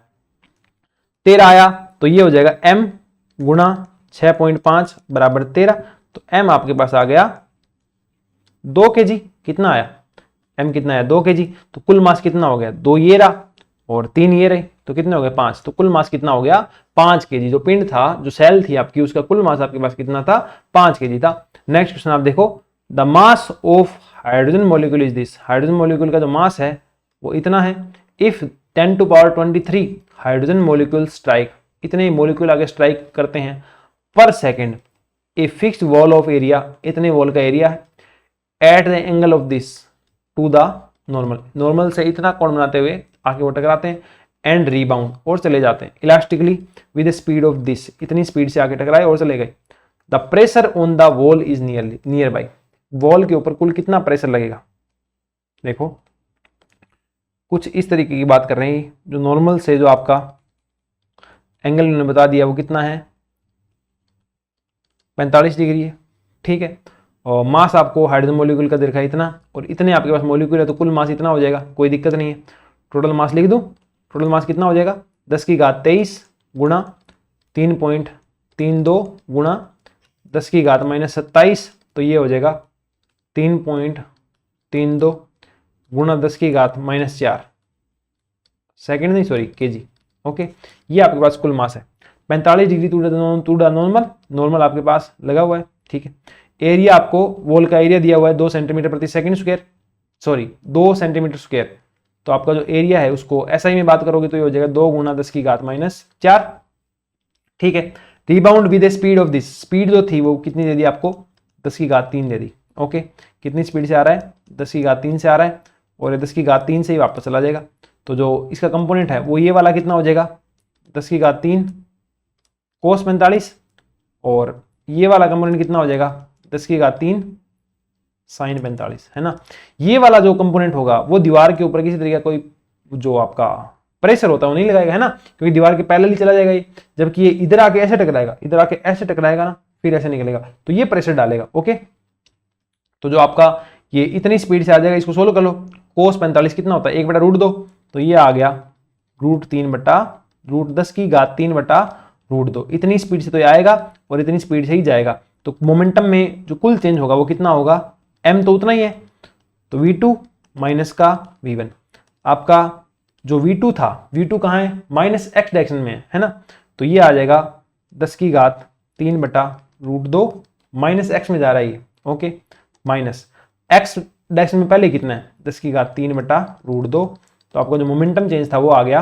13 आया तो ये हो जाएगा m गुणा 6.5 बराबर 13। तो m आपके पास आ गया 2 kg। कितना आया? m कितना आया? 2 kg। तो कुल मास कितना हो गया? 2 ये रहा और 3 ये रहे, तो कितने हो गए? 5। तो कुल मास कितना हो गया? 5 kg। जो पिंड था, जो सेल थी आपकी, उसका कुल मास आपके पास कितना था? 5 kg था। नेक्स्ट क्वेश्चन आप देखो, the mass of hydrogen molecule is this. Hydrogen molecule का जो मास है वो इतना है। इफ 10⁻23 हाइड्रोजन मॉलिक्यूल स्ट्राइक, इतने मॉलिक्यूल आगे स्ट्राइक करते हैं per second, a fixed wall of area, इतने वॉल का एरिया है, at the angle of this to the normal, normal से इतना कोण बनाते हुए आके वो टकराते हैं, एंड रीबाउंड, और चले जाते हैं elastically with speed of this, इतनी स्पीड से आके टकराए और चले गए। The pressure on the wall is near by, wall के ऊपर कुल कितना प्रेशर लगेगा? देखो कुछ इस तरीके की बात कर रहे हैं, जो नॉर्मल से जो आपका एंगल उन्होंने बता दिया वो कितना है, 45 डिग्री है, ठीक है। और मास आपको हाइड्रोजन मॉलिक्यूल का दे रखा है इतना, और इतने आपके पास मॉलिक्यूल है तो कुल मास इतना हो जाएगा, कोई दिक्कत नहीं है। टोटल मास लिख दूं, टोटल मास कितना हो जाएगा 10 की घात 23 गुणा 3.32 गुणा 10 की घात -27, तो ये हो जाएगा 3.32 गुणा 10 की घात -4 सेकेंड, नहीं सॉरी केजी। ओके, ये आपके पास कुल मास है। 45 डिग्री टूडा नॉर्मल, नॉर्मल आपके पास लगा हुआ है, ठीक है। एरिया आपको वॉल का एरिया दिया हुआ है 2 सेंटीमीटर प्रति second square, sorry 2 centimetre square, तो आपका जो एरिया है उसको एसआई में बात करोगे तो ये हो जाएगा 2 गुणा 10 की घात -4, ठीक है। Rebound with speed of this, speed जो थी वो कितनी दे दी आपको 10 की घात 3 दे दी। ओके, कितनी स्पीड से आ रहा है 10 की घात 3 से आ रहा है, और ये 10 की घात 3 से ही वापस चला जाएगा, तो जो इसका कंपोनेंट है वो ये वाला कितना हो जाएगा 10 की घात 3 कोस 45, और ये वाला कंपोनेंट कितना हो जाएगा 10 की घात 3 साइन 45, है ना। ये वाला जो कंपोनेंट होगा वो दीवार के ऊपर किसी तरीके का कोई जो आपका प्रेशर होता है वो नहीं लगाएगा, है ना, क्योंकि दीवार के पैरेलल ही चला जाएगा ये, जबकि ये इधर आके ऐसे टकराएगा, इधर आके ऐसे टकराएगा ना, फिर ऐसे निकलेगा, तो ये प्रेशर डालेगा। ओके, तो जो आपका ये इतनी स्पीड से आ जाएगा, इसको सोल्व कर लो। कोस 45 कितना होता है 1/√2, तो ये आ गया √10 की घात 3/√2, इतनी स्पीड से तो ये आएगा और इतनी स्पीड से ही जाएगा, तो मोमेंटम में जो कुल चेंज होगा वो कितना होगा, m तो उतना ही है, तो v2 माइनस का v1, आपका जो v2 था, v2 कहाँ है -x डायरेक्शन में है ना, तो ये आ जाएगा 10 की घात 3/√2, -x में जा रहा है ये, ओके, माइनस x डायरेक्शन में पहले कितना है 10 की घात 3/√2, तो आपका जो मोमेंटम चेंज था वो आ गया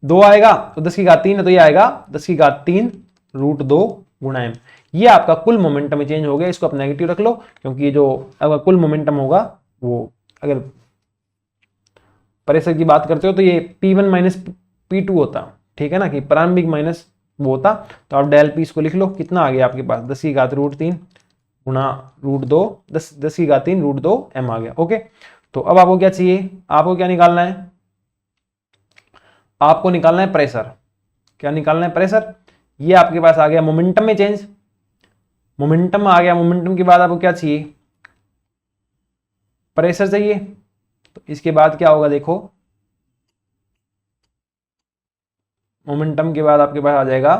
2 आएगा, तो 10 की घात 3 है तो ये आएगा 10 की घात 3√2 गुणा m, ये आपका कुल मोमेंटम में चेंज हो गया। इसको आप नेगेटिव रख लो, क्योंकि ये जो अगर कुल मोमेंटम होगा वो अगर प्रेशर की बात करते हो तो ये P1 - P2 होता, ठीक है ना, कि प्रारंभिक माइनस वो होता, तो आप डेल पी इसको लिख लो, कितना आ गया आपके पास 10 की घात √3 गुणा √2, 10 की घात 3√2 m आ गया। ओके, तो अब आपको क्या चाहिए, आपको क्या निकालना है, आपको निकालना है प्रेशर। क्या निकालना है प्रेशर, ये आपके पास आ गया मोमेंटम में चेंज, मोमेंटम आ गया, मोमेंटम के बाद आपको क्या चाहिए प्रेशर चाहिए, तो इसके बाद क्या होगा देखो, मोमेंटम के बाद आपके पास आ जाएगा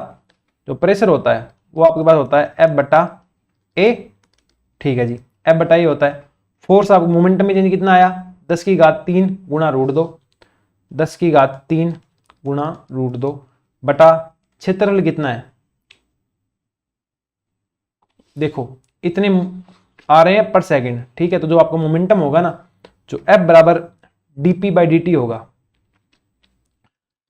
जो प्रेशर होता है वो आपके पास होता है F/A, ठीक है जी, F/A होता है। फोर्स आपको मोमेंटम में चेंज कितना आया 10 की घात 3 गुणा √2, 10 की घात 3 गुणा √2 बटा क्षेत्रफल कितना है, देखो इतने आ रहे हैं पर सेकंड, ठीक है, तो जो आपका मोमेंटम होगा ना, जो F बराबर dp/dt होगा,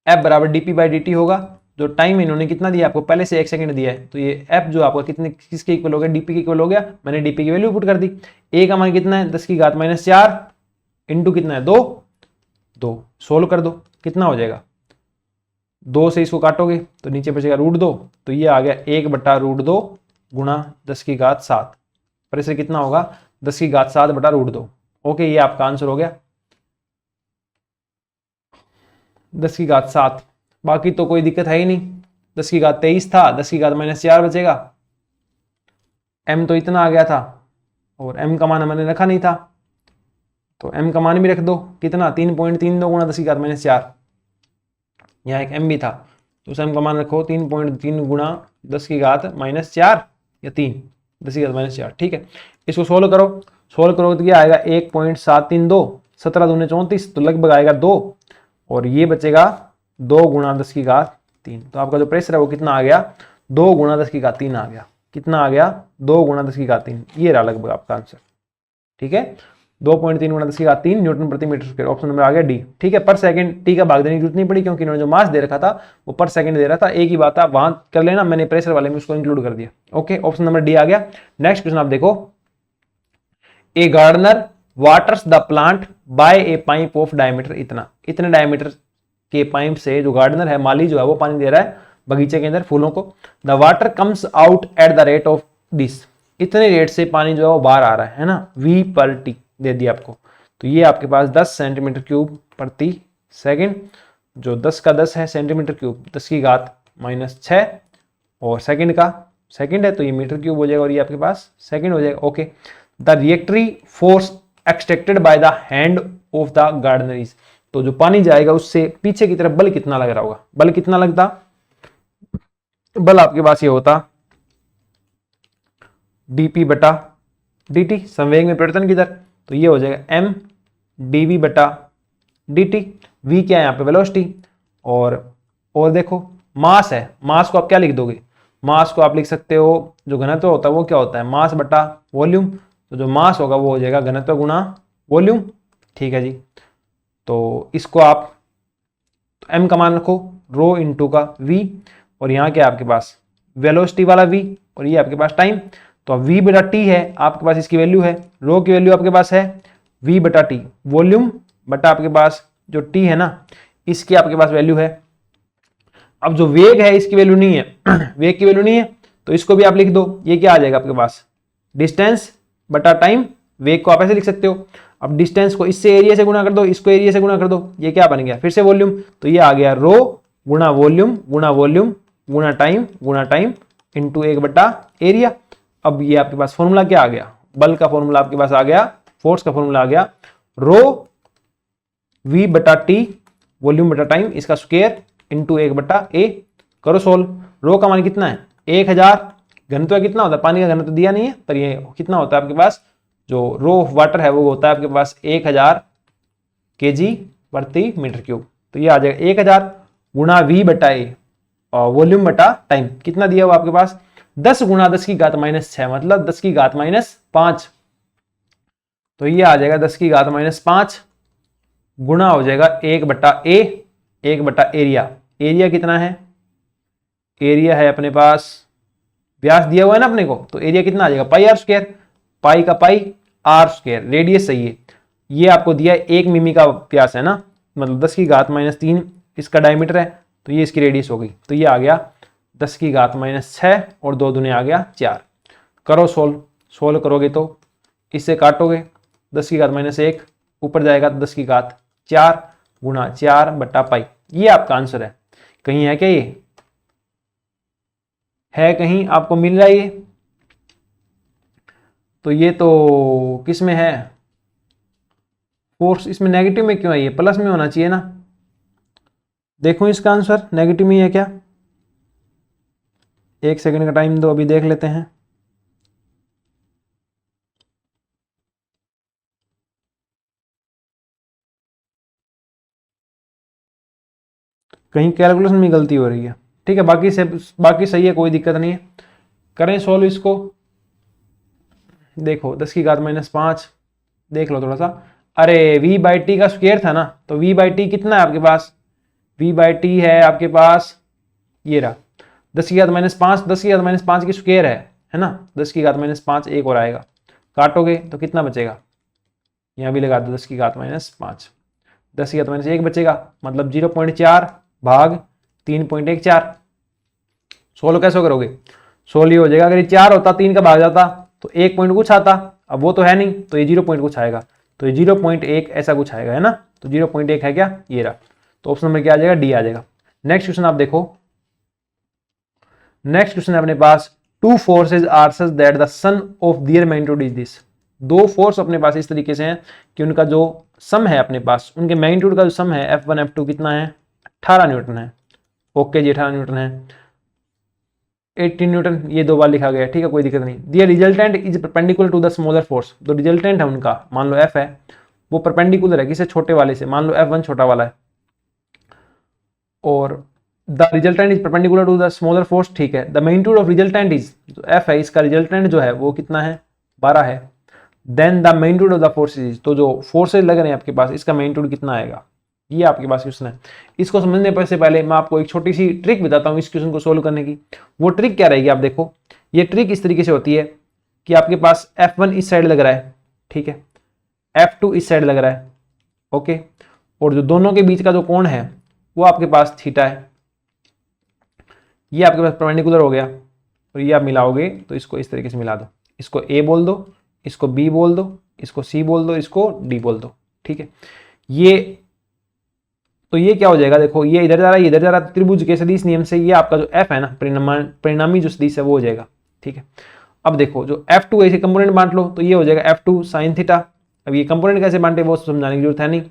F बराबर dp/dt होगा, जो टाइम इन्होंने कितना दिया आपको पहले से 1 सेकंड दिया है, तो ये F जो आपका कितने किसके इक्वल हो गया dp के इक्वल हो गया, मैंने dp की वैल्यू पुट कर दी। A का मान कितना है 10 की घात -4 इंटू कितना है 2, सोल्व कर दो, कितना हो जाएगा 2 से इसको काटोगे तो नीचे बचेगा √2, तो ये आ गया 1/√2 गुणा 10 की घात 7, प्रेशर कितना होगा 10 की घात 7/√2। ओके, ये आपका आंसर हो गया 10 की घात 7, बाकी तो कोई दिक्कत है ही नहीं। 10 की घात 23 था, 10 की घात -4 बचेगा, m तो इतना आ गया था और m का मान मैंने रखा नहीं था, तो m का मान भी रख दो, कितना 3.32 गुणा 10 की घात -4, यहाँ एक m भी था तो उस m का मान रखो 3.3 गुणा 10 की घात -4 या 3 10 की घात -4, ठीक है। इसको सोल्व करो, सोल्व करोगे तो क्या आएगा 1.732, 17 दूने 34, तो लगभग आएगा 2, और ये बचेगा 2 गुणा 10 की घात 3, तो आपका जो प्रेशर है वो कितना आ गया 2 गुणा 10 की घात 3 आ गया, कितना आ गया 2 गुणा 10 की घात 3, ये रहा लगभग आपका आंसर, ठीक है, 2.3 गुणा 10 की घात 3 न्यूटन प्रति मीटर स्क्वायर, ऑप्शन नंबर आ गया डी, ठीक है। पर सेकंड टी का भाग देने की जरूरत नहीं पड़ी, क्योंकि इन्होंने जो मास दे रखा था वो पर सेकंड दे रहा था, एक ही बात है, वहां कर लेना, मैंने प्रेशर वाले में उसको इंक्लूड कर दिया। ओके, ऑप्शन नंबर डी आ गया। नेक्स्ट क्वेश्चन आप देखो, a gardener waters the plant by a pipe of diameter इतने डायमीटर के पाइप से जो गार्डनर है, माली जो है वो पानी दे रहा है बगीचे के अंदर फूलों को, the water comes out at the rate of this, इतने रेट से पानी जो है वो बाहर आ रहा है ना, V/T दे दिया आपको, तो ये आपके पास 10 सेंटीमीटर क्यूब प्रति सेकंड, जो 10 का 10 है सेंटीमीटर क्यूब, 10 की घात -6, और सेकंड का सेकंड है तो ये मीटर क्यूब हो जाएगा और ये आपके पास सेकंड हो जाएगा। Okay, the reactory force extracted by the hand of the gardener is, तो जो पानी जाएगा उससे पीछे की तरफ बल कितना लग रहा होगा, बल कितना लगता, बल आपके पास ये होता dp बटा dt, संवेग में परिवर्तन की दर, तो ये हो जाएगा m dv बटा dt। v क्या है यहाँ पे, वेलोसिटी, और देखो मास है, मास को आप क्या लिख दोगे, मास को आप लिख सकते हो, जो घनत्व होता है वो क्या होता है, मास बटा वॉल्यूम, तो जो मास होगा वो हो जाएगा घनत्व गुणा वॉल्यूम। ठीक है जी, तो इसको आप तो m का मान रखो, रो इंटू का v, और यहाँ क्या है आपके पास वेलोसिटी वाला v, और ये आपके पास टाइम, तो v बटा t है आपके पास, इसकी वैल्यू है, रो की वैल्यू आपके पास है v बटा t, वॉल्यूम बटा आपके पास जो t है ना, इसकी आपके पास वैल्यू है। अब जो वेग है इसकी वैल्यू नहीं है वेग की वैल्यू नहीं है, तो इसको भी आप लिख दो, ये क्या आ जाएगा आपके पास डिस्टेंस बटा टाइम, वेग को आप ऐसे लिख सकते हो। अब डिस्टेंस को इससे एरिया से गुणा कर दो, इसको एरिया से गुणा कर दो, ये क्या बन गया फिर से वॉल्यूम, तो ये आ गया रो गुणा वॉल्यूम गुणा टाइम इंटू 1 बटा एरिया। अब ये आपके पास फॉर्मूला क्या आ गया, बल का फॉर्मूला आपके पास आ गया, फोर्स का फॉर्मूला आ गया रो v बटा टी वॉल्यूम बटा टाइम, इसका स्क्वायर इंटू 1 बटा ए। करो सोल्व, रो का मान कितना है 1000, घनत्व कितना होता है, पानी का घनत्व दिया नहीं है, पर ये कितना होता है आपके पास, जो रो ऑफ वाटर है वो होता है आपके पास 1000 kg प्रति मीटर क्यूब, तो ये आ जाएगा 1000 गुणा v बटा ए और वॉल्यूम बटा टाइम, कितना दिया हुआ आपके पास 10 गुणा 10 की घात -6, मतलब 10 की घात -5, तो ये आ जाएगा 10 की घात -5 गुणा हो जाएगा 1 बटा ए, 1 बटा एरिया, एरिया कितना है, एरिया है अपने पास, व्यास दिया हुआ है ना अपने को, तो एरिया कितना आ जाएगा पाई आर स्क्वायर, पाई का पाई आर स्क्वायर, रेडियस सही है, ये आपको दिया है 1 मिमी का व्यास है ना, मतलब 10 की घात -3 इसका डायमीटर है, तो ये इसकी रेडियस हो गई, तो ये आ गया 10 की घात -6 और 2 दूने आ गया 4। करो सोल्व करोगे तो इससे काटोगे 10 की घात -1 ऊपर जाएगा 10 की घात 4 गुणा 4 बटा पाई, ये आपका आंसर है। कहीं है क्या, ये है कहीं आपको मिल रहा है ये, तो ये तो किस में है फोर्स, इसमें नेगेटिव में क्यों है, ये प्लस में होना चाहिए ना, देखो इसका आंसर नेगेटिव में है क्या, 1 सेकंड का टाइम दो, अभी देख लेते हैं। कहीं कैलकुलेशन में गलती हो रही है, ठीक है, बाकी सही है, कोई दिक्कत नहीं है। करें सोल्व इसको, देखो 10 की घात -5 देख लो थोड़ा सा, अरे v बाई टी का स्क्वायर था ना, तो v बाई टी कितना है आपके पास, v बाई टी है आपके पास ये रहा 10 की घात -5, 10 की घात -5 की स्क्वायर है ना, 10 की घात -5 एक और आएगा, काटोगे तो कितना बचेगा, यहाँ भी लगा दो 10 की घात -5, 10 की घात -1 बचेगा, मतलब 0.4 भाग 3.14। सोल्व कैसे करोगे, सोल्व ये हो जाएगा, अगर ये 4 होता 3 का भाग जाता तो 1 पॉइंट कुछ आता, अब वो तो है नहीं, तो ये 0 पॉइंट कुछ आएगा, तो ये 0.1 ऐसा कुछ आएगा, है ना, तो 0.1 है क्या, ये रहा, तो ऑप्शन नंबर क्या आ जाएगा, डी आ जाएगा। नेक्स्ट क्वेश्चन आप देखो, नेक्स्ट क्वेश्चन है अपने पास, 2 forces are such that the sum of their magnitude is this, 2 force अपने पास इस तरीके से हैं कि उनका जो सम है अपने पास, उनके मैग्नीट्यूड का जो सम है F1 F2 कितना है 18 न्यूटन है, ओके जी 18 न्यूटन है, 18 न्यूटन ये 2 बार लिखा गया है, ठीक है कोई दिक्कत नहीं। Their resultant is perpendicular to the smaller force, जो रिजल्टेंट है उनका मान लो F है, वो परपेंडिकुलर है किसे, छोटे वाले से, मान लो F1 छोटा वाला है, और the resultant is perpendicular to the smaller force, ठीक है, the magnitude of resultant is, जो F है इसका रिजल्टेंट जो है वो कितना है 12 है, then the magnitude of the forces, तो जो फोर्सेज लग रहे हैं आपके पास इसका मैग्नीट्यूड कितना आएगा, ये आपके पास क्वेश्चन है। इसको समझने से पहले मैं आपको एक छोटी सी ट्रिक बताता हूँ इस क्वेश्चन को सोल्व करने की। वो ट्रिक क्या रहेगी, आप देखो ये ट्रिक इस तरीके से होती है कि आपके पास F1 इस साइड लग रहा है, ठीक है, F2 इस साइड लग रहा है, ओके, और जो दोनों के बीच का जो कोण है वो आपके पास थीटा है, ये आपके पास परपेंडिकुलर हो गया, और ये आप मिलाओगे तो इसको इस तरीके से मिला दो, इसको A बोल दो, इसको B बोल दो, इसको C बोल दो, इसको D बोल दो, ठीक है, ये तो ये क्या हो जाएगा, देखो ये इधर जा रहा है, ये इधर जा रहा है, त्रिभुज के सदिश नियम से ये आपका जो f है ना, परिणामी जो सदिश है वो हो जाएगा। ठीक है, अब देखो जो f2 ऐसे कंपोनेंट बांट लो तो ये हो जाएगा f2 sin थीटा। अब ये कंपोनेंट कैसे बांटे वो समझाने की जरूरत है नहीं,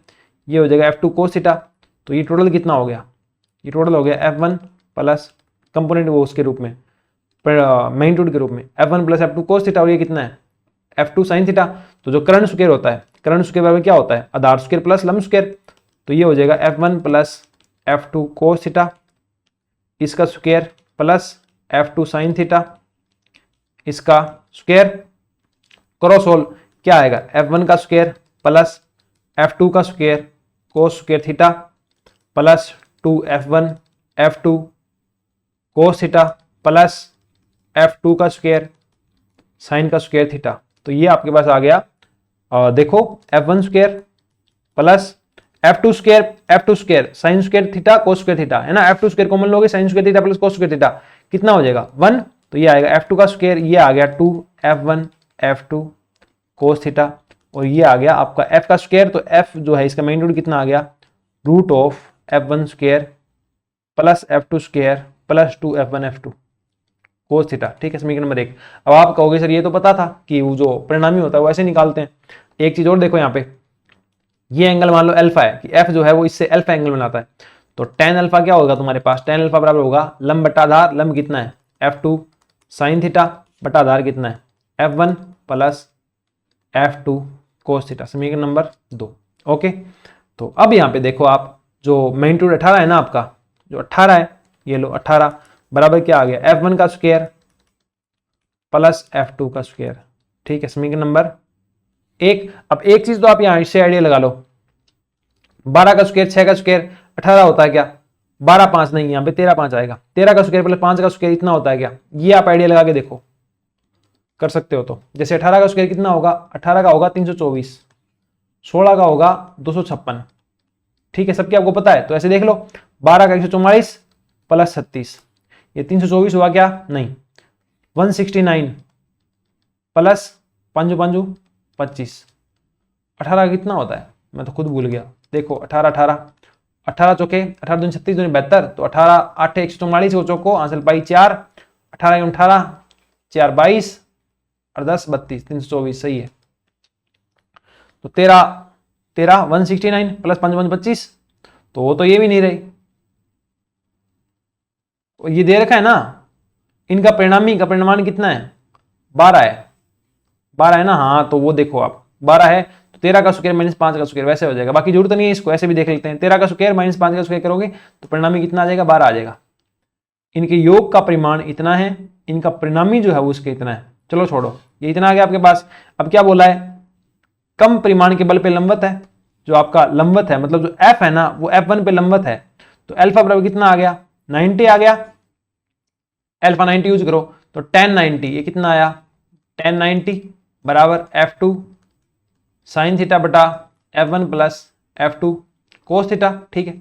ये हो जाएगा f2 cos थीटा। तो ये टोटल कितना हो गया, ये टोटल हो गया f1 प्लस कंपोनेंट वो उसके रूप में मैग्नीट्यूड के रूप में f1 plus f2 cos theta, और ये कितना है f2 sin थीटा। तो जो कर्ण स्क्वायर होता है, कर्ण स्क्वायर बराबर क्या होता है, आधार स्क्वायर प्लस लंब स्क्वायर। तो ये हो जाएगा f1 plus f2 cos theta इसका square plus f2 sin theta इसका स्क्वायर, क्रॉस होल क्या आएगा f1 का स्क्वायर प्लस f2 का square cos square theta plus 2f1 f2 cos theta plus f2 का स्क्वायर साइन का स्क्वायर थीटा। तो ये आपके पास आ गया देखो f1 square plus f2 square sine square theta cos square theta है ना, f2 स्क्वायर कॉमन लोगे sign square theta plus cos square theta कितना हो जाएगा 1। तो ये आएगा f2 का स्क्वायर, ये आ गया 2f1 f2 cos थीटा, और ये आ गया आपका f का स्क्वायर। तो f जो है इसका मैग्नीट्यूड कितना आ गया root of f1 square plus f2 square plus 2f1 f2 cos theta. ठीक है, समीकरण नंबर 1। अब आप कहोगे सर ये तो पता था कि वो जो परिणामी होता है वो ऐसे निकालते हैं। एक चीज और देखो यहाँ पे, ये एंगल मान लो अल्फा है कि f जो है वो इससे अल्फा एंगल बनाता है। तो tan अल्फा क्या होगा तुम्हारे पास, tan अल्फा बराबर होगा लंब बटा आधार, लंब कितना है f2 sin थीटा बटा आधार कितना है f1 plus f2 cos theta, समीकरण नंबर 2। ओके, तो अब यहाँ पे देखो आप जो मैग्नीट्यूड 18 है ना आपका, जो 18 है ये लो 18 बराबर क्या आ गया f1 का स्क्वायर प्लस f2 का स्क्वायर। ठीक है, समीकरण नंबर 1। अब एक चीज तो आप यहाँ इससे आइडिया लगा लो, 12 का स्क्वायर 6 का स्क्वायर 18 होता है क्या, 12 5 नहीं, यहाँ पे 13 5 आएगा, 13 का स्क्वायर प्लस 5 का स्क्वायर इतना होता है क्या, ये आप आइडिया लगा के देखो कर सकते हो। तो जैसे 18 का स्क्वायर कितना होगा, 18 का होगा 324, 16 का होगा 256। ठीक है, सबके आपको पता है। तो ऐसे देख लो 12 का 144 प्लस 36, ये 324 हुआ क्या, नहीं 169 प्लस 5 5 25, 18 कितना होता है मैं तो खुद भूल गया। देखो 18 18 18 चौके 18 दूनी 36 दूनी 72, तो 18 8 144 को चौको आंसर पाई 4, 18 18 4 22 और 10 32 324 सही है। तो 13 13 169 प्लस 5 5 25, तो वो तो ये भी नहीं रही, ये दे रखा है ना, इनका परिणामी का परिणाम कितना है 12 है, 12 है ना, हाँ तो वो देखो आप 12 है तो 13 का स्क्वायर माइनस 5 का स्क्वायर वैसे हो जाएगा, बाकी जरूरत नहीं है इसको, ऐसे भी देख लेते हैं। 13 का स्क्वायर माइनस 5 का स्क्वायर करोगे तो परिणामी कितना आ जाएगा 12 आ जाएगा। इनके योग का परिमाण इतना है, इनका परिणामी जो है वो उसके इतना है। चलो छोड़ो, ये इतना आ गया आपके पास। अब क्या बोला है, कम परिमाण के बल पे लंबवत है, जो आपका लंबवत है मतलब जो f है ना वो f1 पे लंबवत है, तो अल्फा बराबर कितना आ गया 90 आ गया, अल्फा 90 यूज करो तो tan 90 ये कितना आया tan 90 बराबर f2 sin थीटा बटा f1 plus f2 cos theta. ठीक है,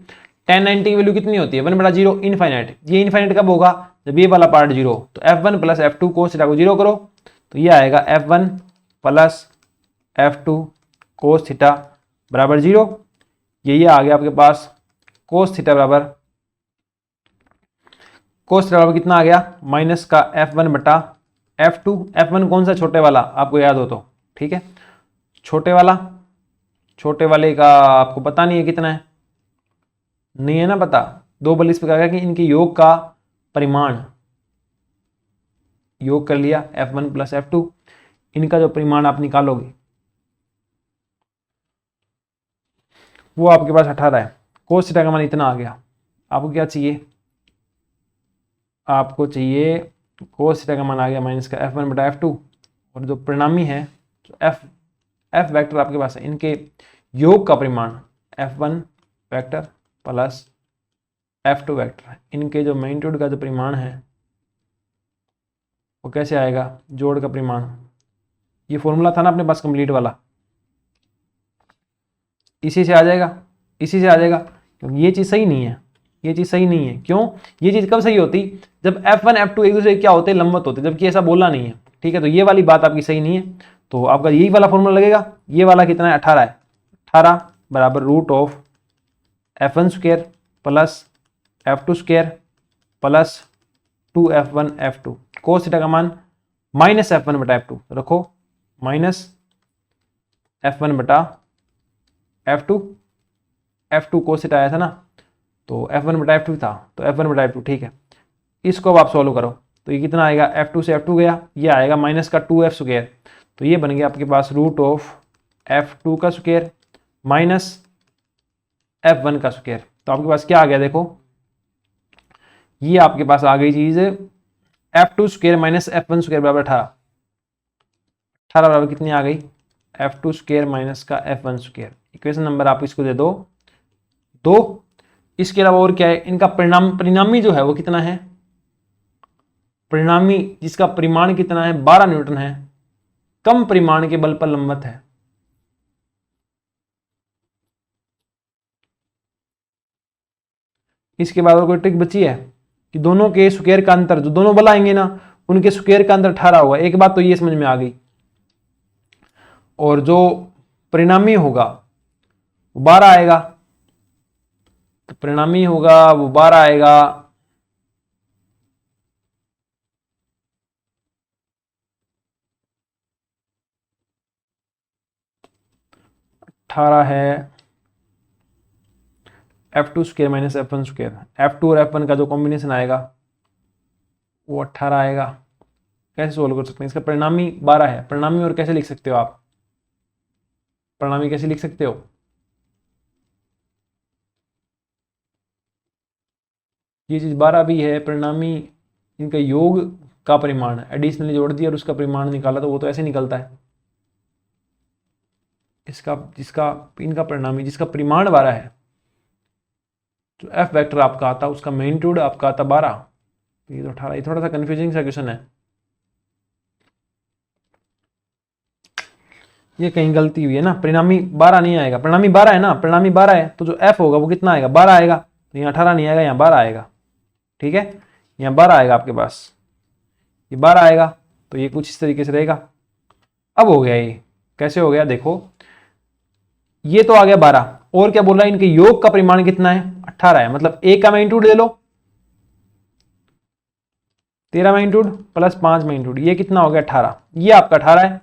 tan 90 की वैल्यू कितनी होती है 1 बटा 0 इनफाइनाइट, ये इनफाइनाइट कब होगा जब ये वाला पार्ट 0, तो f1 plus f2 cos theta को 0 करो तो ये आएगा f1 plus f2 cos theta बराबर 0। ये आ गया आपके पास cos थीटा बराबर कितना आ गया माइनस का f1 बटा f2। f1 कौन सा छोटे वाला आपको याद हो तो, ठीक है, छोटे वाले का आपको पता नहीं है कितना है, नहीं है ना पता, दो बल इस प्रकार का कि इनके योग का परिमाण, योग कर लिया f1 प्लस f2, इनका जो परिमाण आप निकालोगे वो आपके पास 18 है, cos थीटा का मान इतना आ गया। आपको क्या चाहिए, आपको चाहिए cos थीटा का मान आ गया माइनस का f1 बटा f2, और जो परिणामी है जो f वेक्टर आपके पास है, इनके योग का परिमाण f1 vector plus f2 vector, इनके जो मैग्नीट्यूड का जो परिमाण है वो कैसे आएगा, जोड़ का परिमाण, ये फॉर्मूला था ना अपने पास कंप्लीट वाला, इसी से आ जाएगा, क्योंकि ये चीज़ सही नहीं है, ये चीज़ सही नहीं है। क्यों, ये चीज़ कब सही होती, जब f1 f2 एक दूसरे क्या होते लंबवत होते, जबकि ऐसा बोला नहीं है। ठीक है, तो ये वाली बात आपकी सही नहीं है, तो आपका यही वाला फॉर्मूला लगेगा। ये वाला कितना है 18 है, 18 बराबर root of F1 square plus F2 square plus 2F1 F2 cos theta का मान माइनस F1 बटा F2 रखो, माइनस F1 बटा F2, F2 कोस थीटा आया था ना, तो F1 बटा F2 था, तो F1 बटा F2 ठीक है। इसको अब आप सॉल्व करो तो ये कितना आएगा, F2 से F2 गया, ये आएगा माइनस का 2F स्क्वायर, तो ये बन गया आपके पास रूट ऑफ F2 का स्क्वायर माइनस F1 का स्क्वायर। तो आपके पास क्या आ गया देखो, ये आपके पास आ गई चीज F2 square minus F1 square बराबर 18, 18 बराबर कितनी आ गई, F2 स्क्वायर माइनस का F1 स्क्वायर। इक्वेशन नंबर आप इसको दे दो 2। इसके अलावा और क्या है, इनका परिणामी जो है वो कितना है, परिणामी जिसका परिमाण कितना है 12 न्यूटन है, कम परिमाण के बल पर लंबवत है। इसके बाद और कोई ट्रिक बची है कि दोनों के स्क्वायर का अंतर, जो दोनों बल आएंगे ना उनके स्क्वायर का अंतर 18 होगा। एक बात तो ये समझ में आ गई, और जो परिणामी होगा वो 12 आएगा, तो परिणामी होगा वो 12 आएगा, अठारह है F2 square minus F1 square, F2 और F1 का जो कॉम्बिनेशन आएगा वो 18 आएगा। कैसे सोल्व कर सकते हैं, इसका परिणामी 12 है, परिणामी और कैसे लिख सकते हो आप, परिणामी कैसे लिख सकते हो, ये चीज 12 भी है, परिणामी इनका योग का परिमाण एडिशनली जोड़ दिया और उसका परिमाण निकाला, तो वो तो ऐसे निकलता है इसका, जिसका इनका परिणामी जिसका परिमाण 12 है, जो F वेक्टर आपका आता उसका मैग्नीट्यूड आपका आता 12, तो ये तो 18। ये थोड़ा सा कंफ्यूजिंग सा क्वेश्चन है, ये कहीं गलती हुई है ना, परिणामी 12 नहीं आएगा, परिणामी 12 है ना, परिणामी 12 है तो जो F होगा वो कितना आएगा 12 आएगा, तो यहाँ 18 नहीं आएगा, यहाँ 12 आएगा, ठीक है, यहाँ 12 आएगा आपके पास, ये 12 आएगा, तो ये कुछ इस तरीके से रहेगा। अब हो गया, ये कैसे हो गया देखो, ये तो आ गया 12, और क्या बोल रहा है, इनके योग का परिमाण कितना है 18 है, मतलब एक का मैग्नीट्यूड ले लो 13 मैग्नीट्यूड प्लस 5 मैग्नीट्यूड, ये कितना हो गया 18, ये आपका 18 है,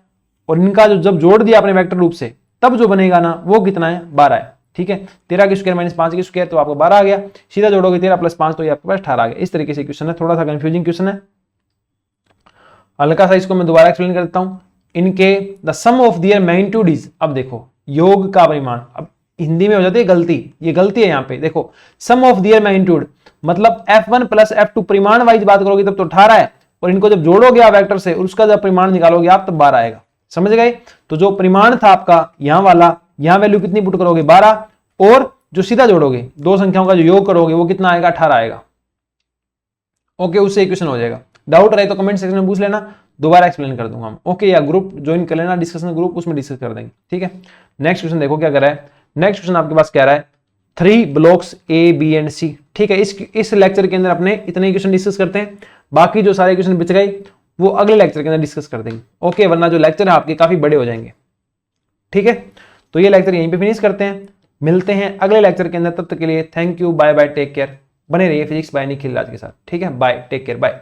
और इनका जो जब जोड़ दिया आपने वेक्टर रूप से तब जो बनेगा ना वो कितना है 12 है, ठीक है, 13 की स्क्वायर माइनस 5 की स्क्वायर तो आपका 12 आ गया, सीधा जोड़ोगे 13 प्लस 5 तो ये आपके पास 18 आ गया। इस तरीके से क्वेश्चन है, थोड़ा सा कंफ्यूजिंग क्वेश्चन है, हल्का सा इसको मैं दोबारा एक्सप्लेन करता हूं। इनके the sum of their magnitude is, अब देखो योग का परिमाण, अब हिंदी में हो जाती है गलती, ये गलती है यहाँ पे देखो, सम ऑफ दियर मैग्नीट्यूड मतलब F1 प्लस F2 परिमाण वाइज बात करोगे तब तो 18 है, और इनको जब जोड़ोगे आप वेक्टर से और उसका जब परिमाण निकालोगे आप तब 12 आएगा, समझ गए। तो जो परिमाण था आपका यहां वाला, यहां वैल्यू कितनी पुट करोगे 12, और जो सीधा जोड़ोगे दो संख्याओं का जो योग करोगे वो कितना आएगा 18 आएगा। ओके, उससे इक्वेशन हो जाएगा। डाउट रहे तो कमेंट सेक्शन में पूछ लेना, दोबारा एक्सप्लेन कर दूंगा हम। ओके, या ग्रुप ज्वाइन कर लेना, डिस्कशन ग्रुप, उसमें डिस्कस कर देंगे, ठीक है। नेक्स्ट क्वेश्चन देखो क्या कर रहा है, नेक्स्ट क्वेश्चन आपके पास कह रहा है 3 ब्लॉक्स ए बी एंड सी, ठीक है। इस लेक्चर के अंदर अपने इतने क्वेश्चन डिस्कस करते हैं, बाकी जो सारे क्वेश्चन बच गए वो अगले लेक्चर के अंदर डिस्कस कर देंगे। ओके, वरना जो लेक्चर है आपके काफी बड़े हो जाएंगे, ठीक है। तो ये लेक्चर यहीं पे फिनिश करते हैं, मिलते हैं अगले लेक्चर के अंदर, तब तक के लिए thank you, bye bye, take care, बने रहिए फिजिक्स बाय निखिल राज के साथ, ठीक है। Bye, take care, bye.